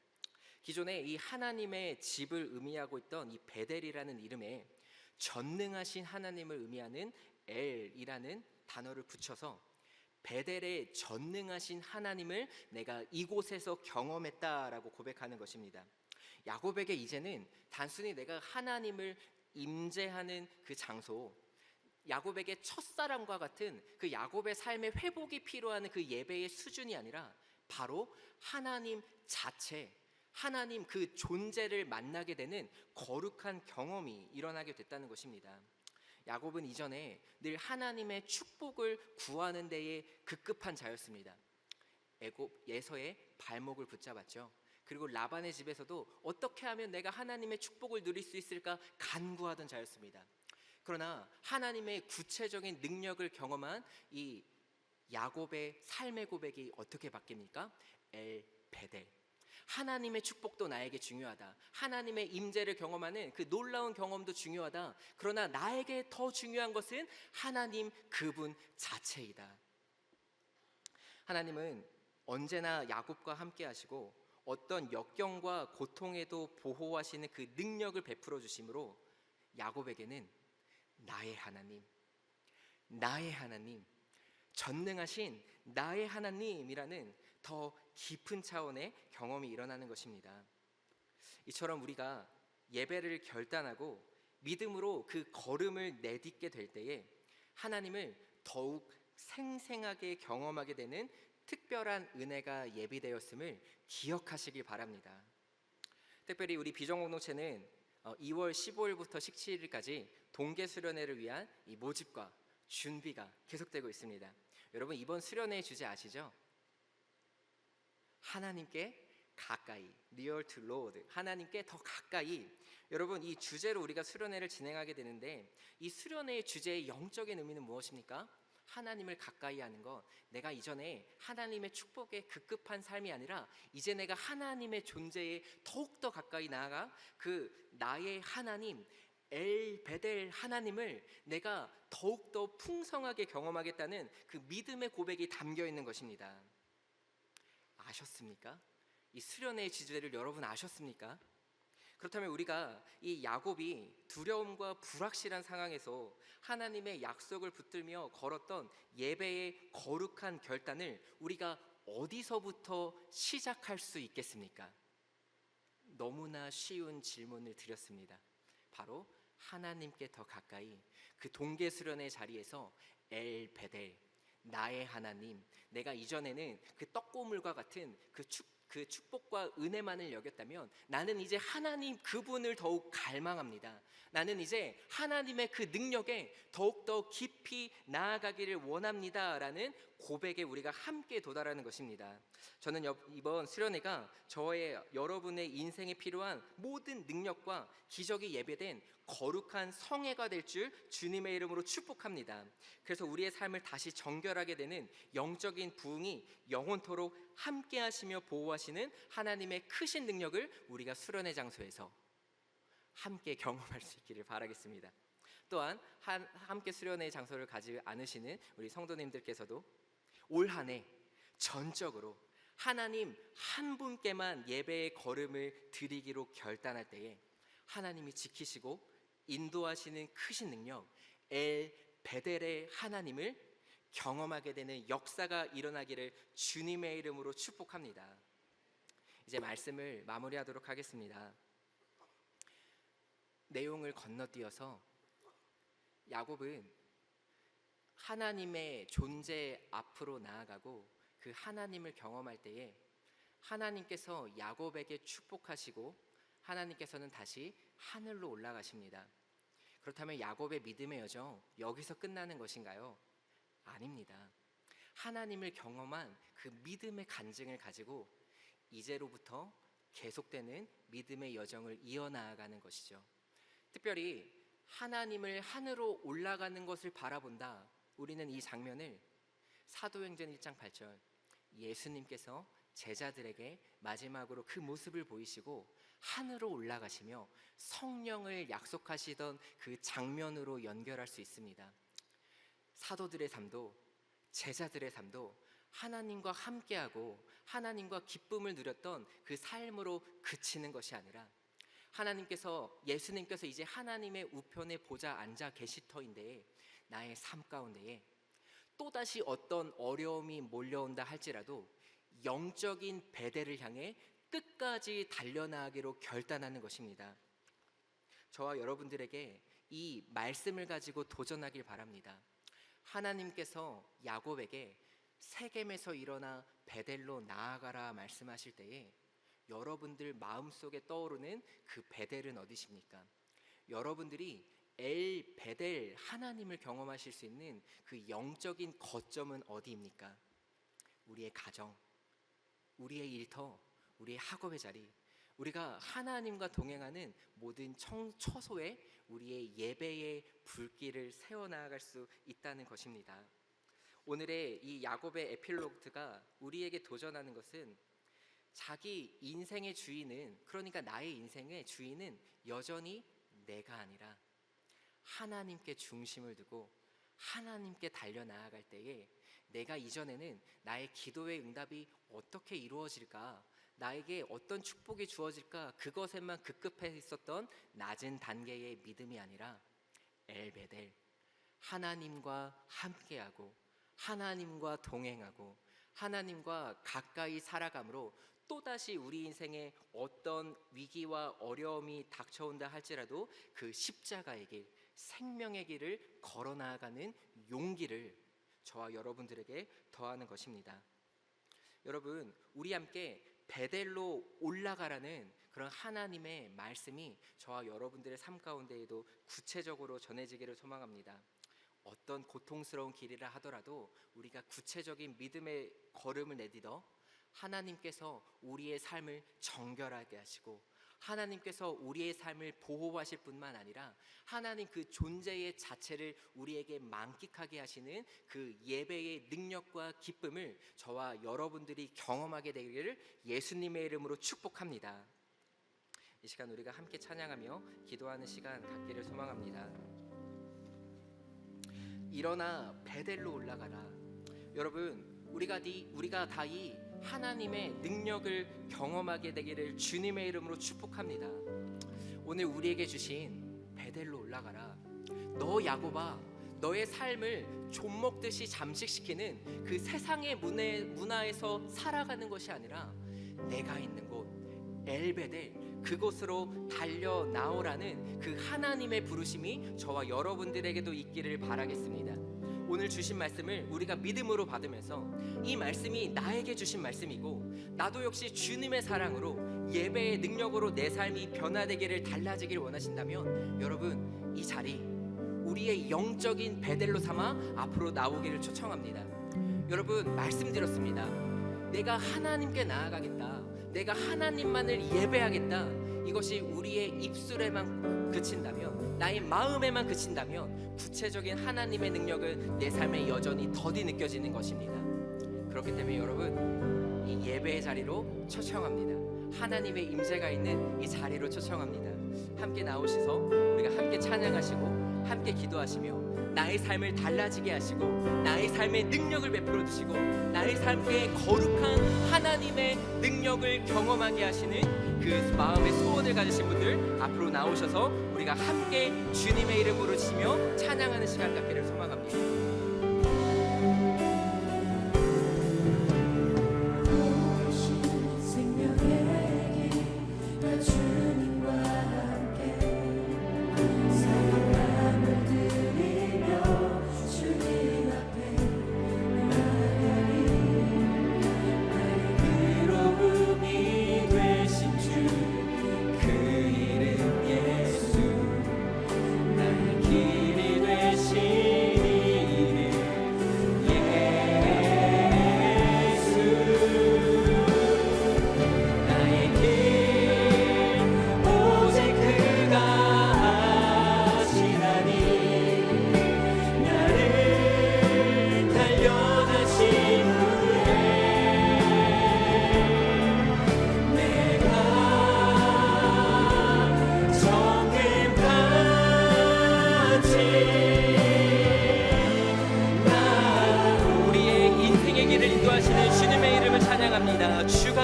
기존에 이 하나님의 집을 의미하고 있던 이 베델이라는 이름에 전능하신 하나님을 의미하는 엘이라는 단어를 붙여서 베델의 전능하신 하나님을 내가 이곳에서 경험했다라고 고백하는 것입니다. 야곱에게 이제는 단순히 내가 하나님을 임재하는 그 장소, 야곱에게 첫사랑과 같은 그 야곱의 삶의 회복이 필요한 그 예배의 수준이 아니라 바로 하나님 자체, 하나님 그 존재를 만나게 되는 거룩한 경험이 일어나게 됐다는 것입니다. 야곱은 이전에 늘 하나님의 축복을 구하는 데에 급급한 자였습니다. 애굽 예서의 발목을 붙잡았죠. 그리고 라반의 집에서도 어떻게 하면 내가 하나님의 축복을 누릴 수 있을까 간구하던 자였습니다. 그러나 하나님의 구체적인 능력을 경험한 이 야곱의 삶의 고백이 어떻게 바뀝니까? 엘 베델, 하나님의 축복도 나에게 중요하다. 하나님의 임재를 경험하는 그 놀라운 경험도 중요하다. 그러나 나에게 더 중요한 것은 하나님 그분 자체이다. 하나님은 언제나 야곱과 함께 하시고 어떤 역경과 고통에도 보호하시는 그 능력을 베풀어 주심으로 야곱에게는 나의 하나님, 나의 하나님, 전능하신 나의 하나님이라는 더 깊은 차원의 경험이 일어나는 것입니다. 이처럼 우리가 예배를 결단하고 믿음으로 그 걸음을 내딛게 될 때에 하나님을 더욱 생생하게 경험하게 되는 특별한 은혜가 예비되었음을 기억하시기 바랍니다. 특별히 우리 비전공동체는 2월 15일부터 17일까지 동계수련회를 위한 이 모집과 준비가 계속되고 있습니다. 여러분, 이번 수련회의 주제 아시죠? 하나님께 가까이, near to Lord, 하나님께 더 가까이. 여러분, 이 주제로 우리가 수련회를 진행하게 되는데 이 수련회의 주제의 영적인 의미는 무엇입니까? 하나님을 가까이 하는 것. 내가 이전에 하나님의 축복에 급급한 삶이 아니라 이제 내가 하나님의 존재에 더욱더 가까이 나아가 그 나의 하나님 엘 베델 하나님을 내가 더욱더 풍성하게 경험하겠다는 그 믿음의 고백이 담겨 있는 것입니다. 아셨습니까? 이 수련회의 주제를 여러분 아셨습니까? 그렇다면 우리가 이 야곱이 두려움과 불확실한 상황에서 하나님의 약속을 붙들며 걸었던 예배의 거룩한 결단을 우리가 어디서부터 시작할 수 있겠습니까? 너무나 쉬운 질문을 드렸습니다. 바로 하나님께 더 가까이, 그 동계수련의 자리에서 엘 베델, 나의 하나님, 내가 이전에는 그 떡고물과 같은 그 축복과 은혜만을 여겼다면 나는 이제 하나님 그분을 더욱 갈망합니다. 나는 이제 하나님의 그 능력에 더욱더 깊이 나아가기를 원합니다 라는 고백에 우리가 함께 도달하는 것입니다. 저는 이번 수련회가 저의 여러분의 인생에 필요한 모든 능력과 기적이 예배된 거룩한 성회가 될 줄 주님의 이름으로 축복합니다. 그래서 우리의 삶을 다시 정결하게 되는 영적인 부흥이 영원토록 함께 하시며 보호하시는 하나님의 크신 능력을 우리가 수련회 장소에서 함께 경험할 수 있기를 바라겠습니다. 또한 함께 수련회 장소를 가지 않으시는 우리 성도님들께서도 올 한 해 전적으로 하나님 한 분께만 예배의 걸음을 드리기로 결단할 때에 하나님이 지키시고 인도하시는 크신 능력 엘 베델의 하나님을 경험하게 되는 역사가 일어나기를 주님의 이름으로 축복합니다. 이제 말씀을 마무리하도록 하겠습니다. 내용을 건너뛰어서 야곱은 하나님의 존재 앞으로 나아가고 그 하나님을 경험할 때에 하나님께서 야곱에게 축복하시고 하나님께서는 다시 하늘로 올라가십니다. 그렇다면 야곱의 믿음의 여정 여기서 끝나는 것인가요? 아닙니다. 하나님을 경험한 그 믿음의 간증을 가지고 이제로부터 계속되는 믿음의 여정을 이어나가는 것이죠. 특별히 하나님을 하늘로 올라가는 것을 바라본다. 우리는 이 장면을 사도행전 1장 8절 예수님께서 제자들에게 마지막으로 그 모습을 보이시고 하늘로 올라가시며 성령을 약속하시던 그 장면으로 연결할 수 있습니다. 사도들의 삶도 제자들의 삶도 하나님과 함께하고 하나님과 기쁨을 누렸던 그 삶으로 그치는 것이 아니라 예수님께서 이제 하나님의 우편에 보좌 앉아 계실 터인데 나의 삶 가운데에 또다시 어떤 어려움이 몰려온다 할지라도 영적인 베델을 향해 끝까지 달려나가기로 결단하는 것입니다. 저와 여러분들에게 이 말씀을 가지고 도전하길 바랍니다. 하나님께서 야곱에게 세겜에서 일어나 베델로 나아가라 말씀하실 때에 여러분들 마음속에 떠오르는 그 베델은 어디십니까? 여러분들이 엘 베델 하나님을 경험하실 수 있는 그 영적인 거점은 어디입니까? 우리의 가정, 우리의 일터, 우리의 학업의 자리, 우리가 하나님과 동행하는 모든 처소에 우리의 예배의 불길을 세워나갈 수 있다는 것입니다. 오늘의 이 야곱의 에필로그가 우리에게 도전하는 것은 자기 인생의 주인은, 그러니까 나의 인생의 주인은 여전히 내가 아니라 하나님께 중심을 두고 하나님께 달려나아갈 때에 내가 이전에는 나의 기도의 응답이 어떻게 이루어질까, 나에게 어떤 축복이 주어질까, 그것에만 급급해 있었던 낮은 단계의 믿음이 아니라 엘베델, 하나님과 함께하고 하나님과 동행하고 하나님과 가까이 살아감으로 또다시 우리 인생에 어떤 위기와 어려움이 닥쳐온다 할지라도 그 십자가의 길, 생명의 길을 걸어나가는 용기를 저와 여러분들에게 더하는 것입니다. 여러분, 우리 함께 베델로 올라가라는 그런 하나님의 말씀이 저와 여러분들의 삶 가운데에도 구체적으로 전해지기를 소망합니다. 어떤 고통스러운 길이라 하더라도 우리가 구체적인 믿음의 걸음을 내딛어 하나님께서 우리의 삶을 정결하게 하시고 하나님께서 우리의 삶을 보호하실 뿐만 아니라 하나님 그 존재의 자체를 우리에게 만끽하게 하시는 그 예배의 능력과 기쁨을 저와 여러분들이 경험하게 되기를 예수님의 이름으로 축복합니다. 이 시간 우리가 함께 찬양하며 기도하는 시간 갖기를 소망합니다. 일어나 베델로 올라가라. 여러분, 우리가 다 이 하나님의 능력을 경험하게 되기를 주님의 이름으로 축복합니다. 오늘 우리에게 주신 베델로 올라가라. 너 야곱아, 너의 삶을 좀 먹듯이 잠식시키는 그 세상의 문화에서 살아가는 것이 아니라 내가 있는 곳 엘베델, 그곳으로 달려 나오라는 그 하나님의 부르심이 저와 여러분들에게도 있기를 바라겠습니다. 오늘 주신 말씀을 우리가 믿음으로 받으면서 이 말씀이 나에게 주신 말씀이고 나도 역시 주님의 사랑으로 예배의 능력으로 내 삶이 변화되기를 달라지기를 원하신다면 여러분, 이 자리 우리의 영적인 베델로 삼아 앞으로 나오기를 초청합니다. 여러분, 말씀드렸습니다. 내가 하나님께 나아가겠다, 내가 하나님만을 예배하겠다, 이것이 우리의 입술에만 그친다면, 나의 마음에만 그친다면 구체적인 하나님의 능력은 내 삶에 여전히 더디 느껴지는 것입니다. 그렇기 때문에 여러분, 이 예배의 자리로 초청합니다. 하나님의 임재가 있는 이 자리로 초청합니다. 함께 나오셔서 우리가 함께 찬양하시고 함께 기도하시며 나의 삶을 달라지게 하시고 나의 삶의 능력을 베풀어 주시고 나의 삶에 거룩한 하나님의 능력을 경험하게 하시는 그 마음의 소원을 가지신 분들 앞으로 나오셔서 우리가 함께 주님의 이름으로 치며 찬양하는 시간 갖기를 소망합니다.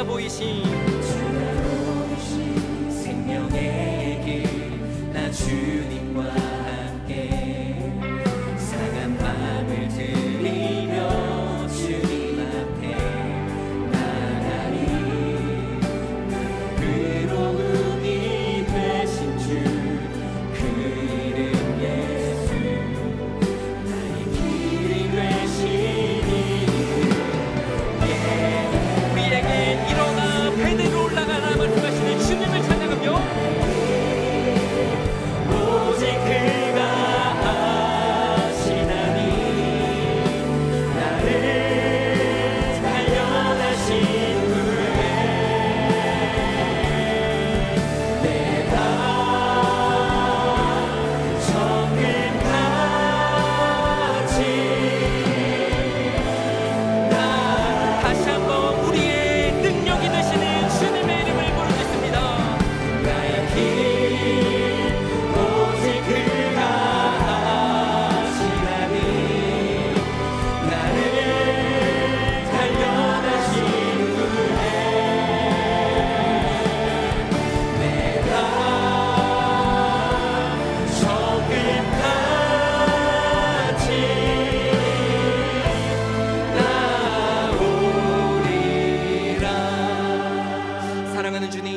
주가 보이신 생명의 길, 나 주님과 함께 상한 마음을 들이며 주님 앞에 나가리. 의로움이 되신 주 그 이름 예수, 나의 길이 되시니. 우리에게 일어나 배대로 올라가라 말씀하시는 주님을 찬양하며 오직 그가 하시나니 나를 단련하신 후에 내가 다시 한번 우리의 능력이 되시는 주님의 이름을 부르겠습니다. 나의 길 오직 그가 하시나니 나를 단련하신 후에 내가 사랑하는 주님,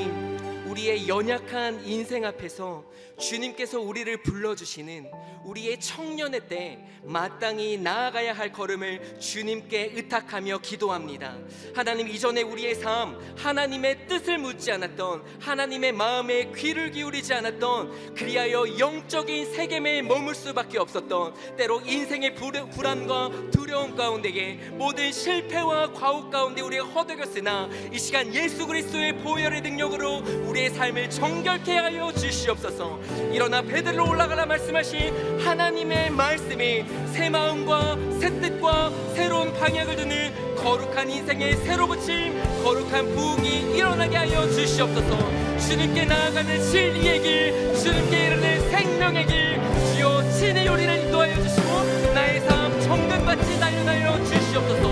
우리의 연약한 인생 앞에서 주님께서 우리를 불러주시는 우리의 청년의 때 마땅히 나아가야 할 걸음을 주님께 의탁하며 기도합니다. 하나님, 이전에 우리의 삶, 하나님의 뜻을 묻지 않았던, 하나님의 마음에 귀를 기울이지 않았던, 그리하여 영적인 세겜에 머물 수밖에 없었던, 때로 인생의 불안과 두려움 가운데에 모든 실패와 과오 가운데 우리가 허덕였으나 이 시간 예수 그리스도의 보혈의 능력으로 우리의 삶을 정결케 하여 주시옵소서. 일어나 베들로 올라가라 말씀하신 하나님의 말씀이 새 마음과 새 뜻과 새로운 방향을 두는 거룩한 인생의 새로 붙임, 거룩한 부흥이 일어나게 하여 주시옵소서. 주님께 나아가는 진리의 길, 주님께 이르는 생명의 길, 주여 친히 우리를 인도하여 주시고 나의 삶 정금같이 단련하여 주시옵소서.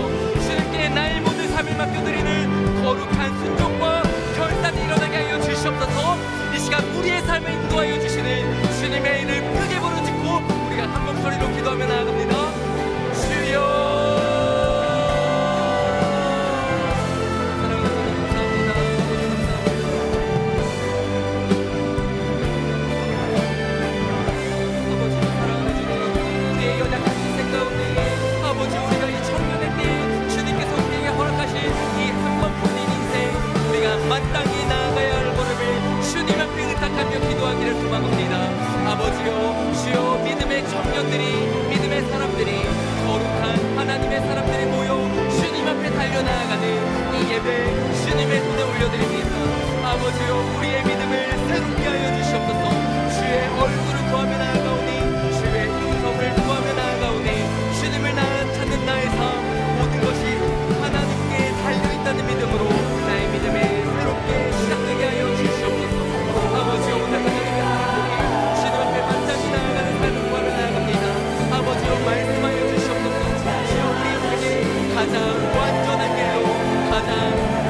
주님께 나의 모든 삶을 맡겨드리는 거룩한 순종과 결단이 일어나게 하여 주시옵소서. 이 시간 우리의 삶을 인도하여 주시는 주님의 이름 크게 부르짖고 우리가 한 목소리로 기도하며 나아갑니다. 주여, 마땅히 나아가야 할 걸음을 주님 앞에 의탁하며 기도하기를 소망합니다. 아버지요, 주여, 믿음의 청년들이, 믿음의 사람들이, 거룩한 하나님의 사람들이 모여 주님 앞에 달려나아가는 이 예배 주님의 손에 올려드립니다. 아버지요, 우리의 믿음을 새롭게 하여 주시옵소서. 주의 얼굴을 구하며 나아가오니, 주의 음성을 구하며 나아가오니, 주님을 찾는 나의 삶, 모든 것이 하나님께 달려있다는 믿음으로 나의 믿음에 새롭게 시작되게 하여 주시옵소서. 아버지여, 오늘 하나님의 주님 앞에 마땅히 나아가는 삶을 구하며 나아갑니다. 아버지여, 말씀하여 주시옵소서. 주여, 우리에게 가장 완전한 길로, 가장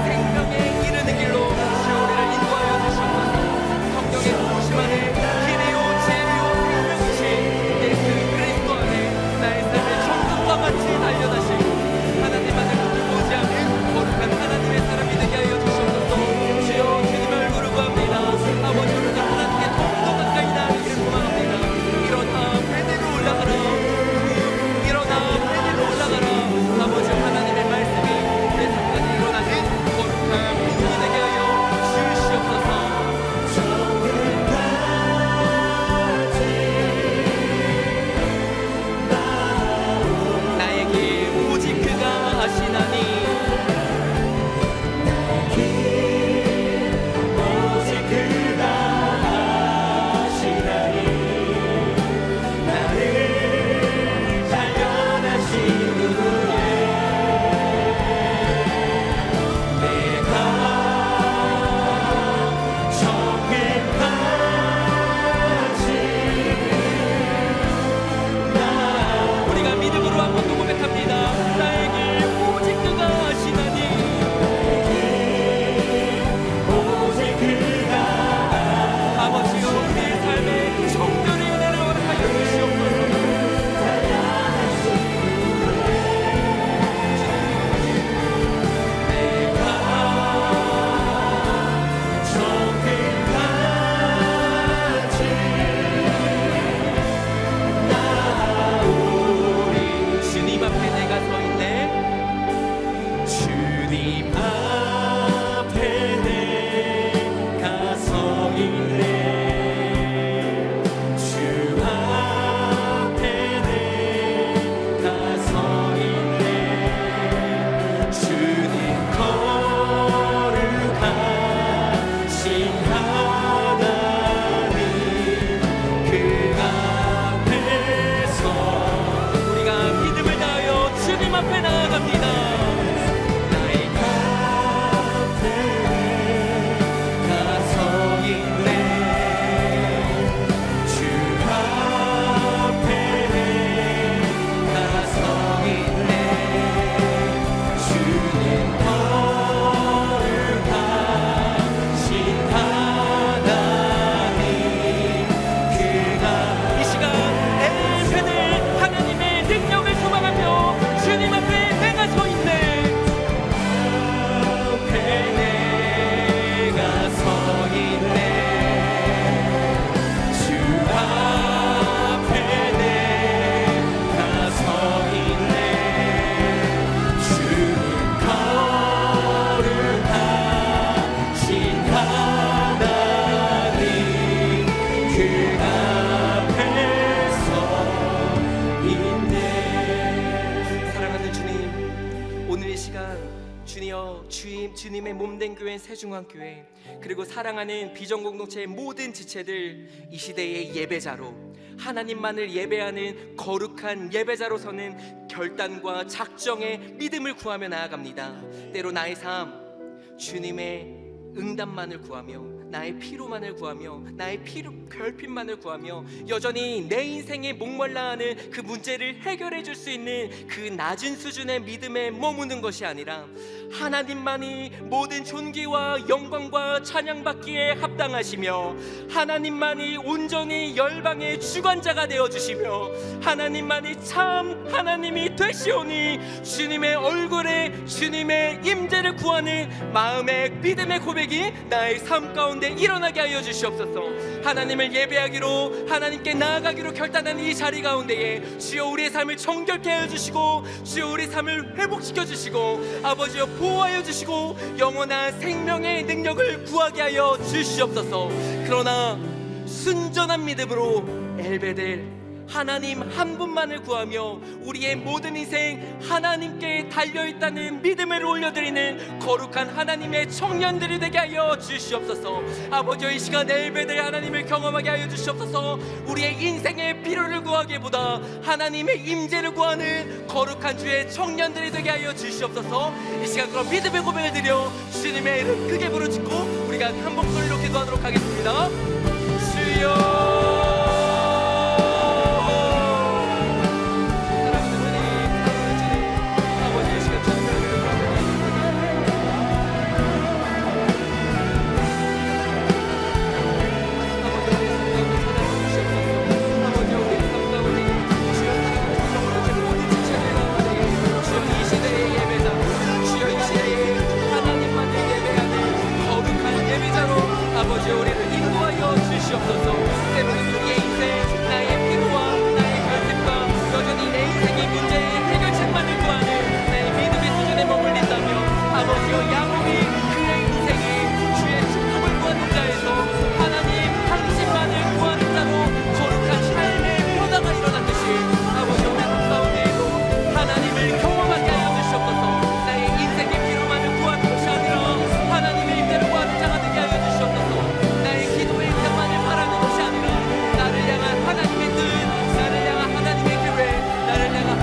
생명에 이르는 길로 주여 우리를 인도하여 주시옵소서. 성경 주님의 몸된 교회 새중앙교회, 그리고 사랑하는 비전공동체의 모든 지체들, 이 시대의 예배자로, 하나님만을 예배하는 거룩한 예배자로 서는 결단과 작정의 믿음을 구하며 나아갑니다. 때로 나의 삶, 주님의 응답만을 구하며, 나의 피로만을 구하며, 나의 결핍만을 구하며, 여전히 내 인생에 목말라하는 그 문제를 해결해 줄 수 있는 그 낮은 수준의 믿음에 머무는 것이 아니라, 하나님만이 모든 존귀와 영광과 찬양받기에 합당하시며, 하나님만이 온전히 열방의 주관자가 되어주시며, 하나님만이 참 하나님이 되시오니 주님의 얼굴에 주님의 임재를 구하는 마음의 믿음의 고백이 나의 삶 가운데 일어나게 하여 주시옵소서. 하나님을 예배하기로, 하나님께 나아가기로 결단한 이 자리 가운데에 주여 우리의 삶을 정결케 하여 주시고, 주여 우리 삶을 회복시켜 주시고, 아버지여 보호하여 주시고, 영원한 생명의 능력을 구하게 하여 주시옵소서. 그러나 순전한 믿음으로 엘베델 하나님 한 분만을 구하며 우리의 모든 인생 하나님께 달려있다는 믿음을 올려드리는 거룩한 하나님의 청년들이 되게 하여 주시옵소서. 아버지여, 이 시간 엘베델 하나님을 경험하게 하여 주시옵소서. 우리의 인생의 필요를 구하기보다 하나님의 임재를 구하는 거룩한 주의 청년들이 되게 하여 주시옵소서. 이 시간 그럼 믿음의 고백을 드려 주님의 이름 크게 부르짖고 우리가 한 목소리로 기도하도록 하겠습니다. 주여,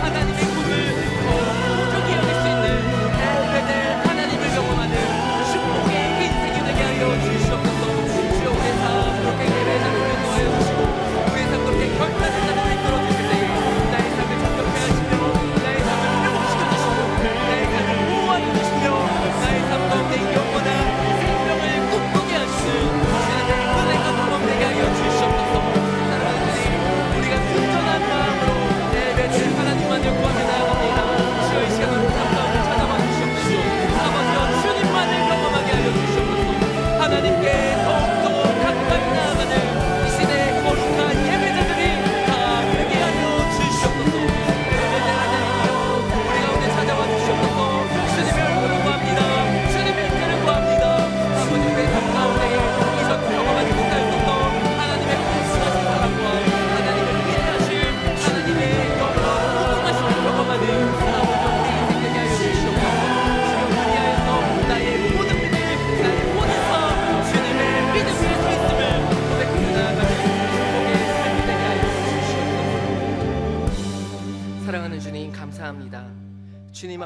하나님의 꿈을 더 부족히 여길 수 있는 엘베델 하나님을 경험하게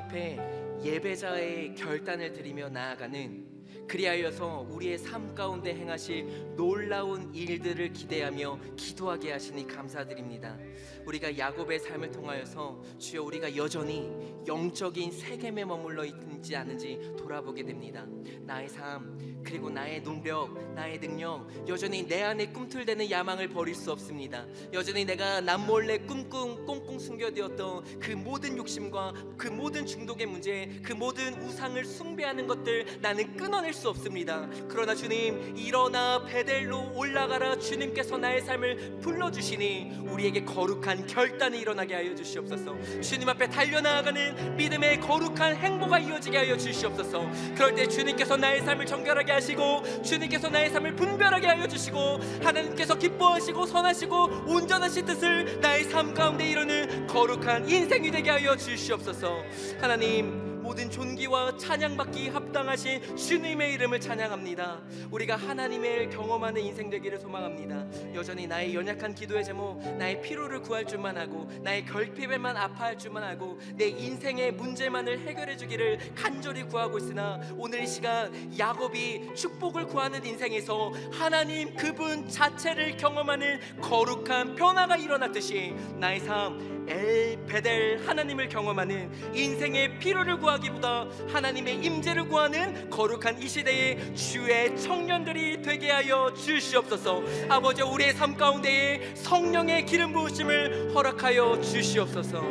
앞에 예배자의 결단을 드리며 나아가는, 그리하여서 우리의 삶 가운데 행하실 놀라운 일들을 기대하며 기도하게 하시니 감사드립니다. 우리가 야곱의 삶을 통하여서 주여 우리가 여전히 영적인 세겜에 머물러 있는지 않은지 돌아보게 됩니다. 나의 삶 그리고 나의 노력, 나의 능력, 여전히 내 안에 꿈틀대는 야망을 버릴 수 없습니다. 여전히 내가 남몰래 꽁꽁 숨겨두었던 그 모든 욕심과 그 모든 중독의 문제, 그 모든 우상을 숭배하는 것들 나는 끊어낼 수 없습니다. 그러나 주님, 일어나 베델로 올라가라. 주님께서 나의 삶을 불러주시니 우리에게 거룩한 결단이 일어나게 하여 주시옵소서. 주님 앞에 달려나가는 믿음의 거룩한 행보가 이어지게 하여 주시옵소서. 그럴 때 주님께서 나의 삶을 정결하게 하시고, 주님께서 나의 삶을 분별하게 하여 주시고, 하나님께서 기뻐하시고 선하시고 온전하신 뜻을 나의 삶 가운데 이루는 거룩한 인생이 되게 하여 주시옵소서. 하나님, 모든 존귀와 찬양받기 합당하신 주님의 이름을 찬양합니다. 우리가 하나님을 경험하는 인생 되기를 소망합니다. 여전히 나의 연약한 기도의 제목, 나의 피로를 구할 줄만 하고, 나의 결핍에만 아파할 줄만 하고, 내 인생의 문제만을 해결해 주기를 간절히 구하고 있으나, 오늘 이 시간 야곱이 축복을 구하는 인생에서 하나님 그분 자체를 경험하는 거룩한 변화가 일어났듯이 나의 삶 엘베델 하나님을 경험하는, 인생의 피로를 구하기보다 하나님의 임재를 구하는 거룩한 이 시대의 주의 청년들이 되게 하여 주시옵소서. 아버지, 우리의 삶 가운데에 성령의 기름 부으심을 허락하여 주시옵소서.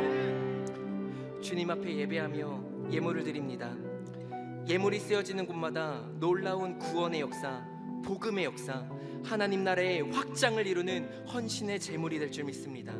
주님 앞에 예배하며 예물을 드립니다. 예물이 쓰여지는 곳마다 놀라운 구원의 역사, 복음의 역사, 하나님 나라의 확장을 이루는 헌신의 제물이 될 줄 믿습니다.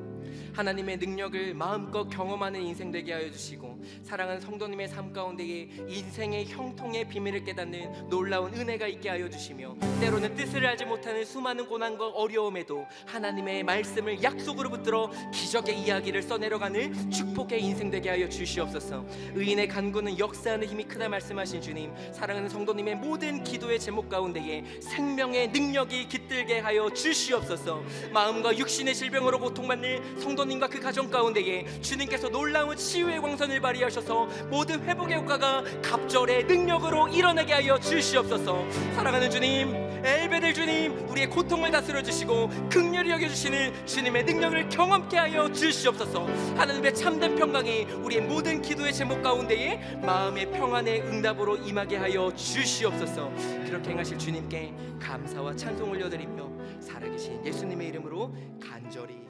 하나님의 능력을 마음껏 경험하는 인생 되게 하여 주시고, 사랑하는 성도님의 삶 가운데에 인생의 형통의 비밀을 깨닫는 놀라운 은혜가 있게 하여 주시며, 때로는 뜻을 알지 못하는 수많은 고난과 어려움에도 하나님의 말씀을 약속으로 붙들어 기적의 이야기를 써내려가는 축복의 인생 되게 하여 주시옵소서. 의인의 간구는 역사하는 힘이 크다 말씀하신 주님, 사랑하는 성도님의 모든 기도의 제목 가운데에 생명의 능력이 깃들게 하여 주시옵소서. 마음과 육신의 질병으로 고통받는 성도님과 그 가정 가운데에 주님께서 놀라운 치유의 광선을 발휘하셔서 모든 회복의 효과가 갑절의 능력으로 일어나게 하여 주시옵소서. 사랑하는 주님, 엘베델 주님, 우리의 고통을 다스려 주시고 긍휼히 여겨주시는 주님의 능력을 경험케 하여 주시옵소서. 하나님의 참된 평강이 우리의 모든 기도의 제목 가운데에 마음의 평안의 응답으로 임하게 하여 주시옵소서. 그렇게 행하실 주님께 감사와 찬송 올려드리며 살아계신 예수님의 이름으로 간절히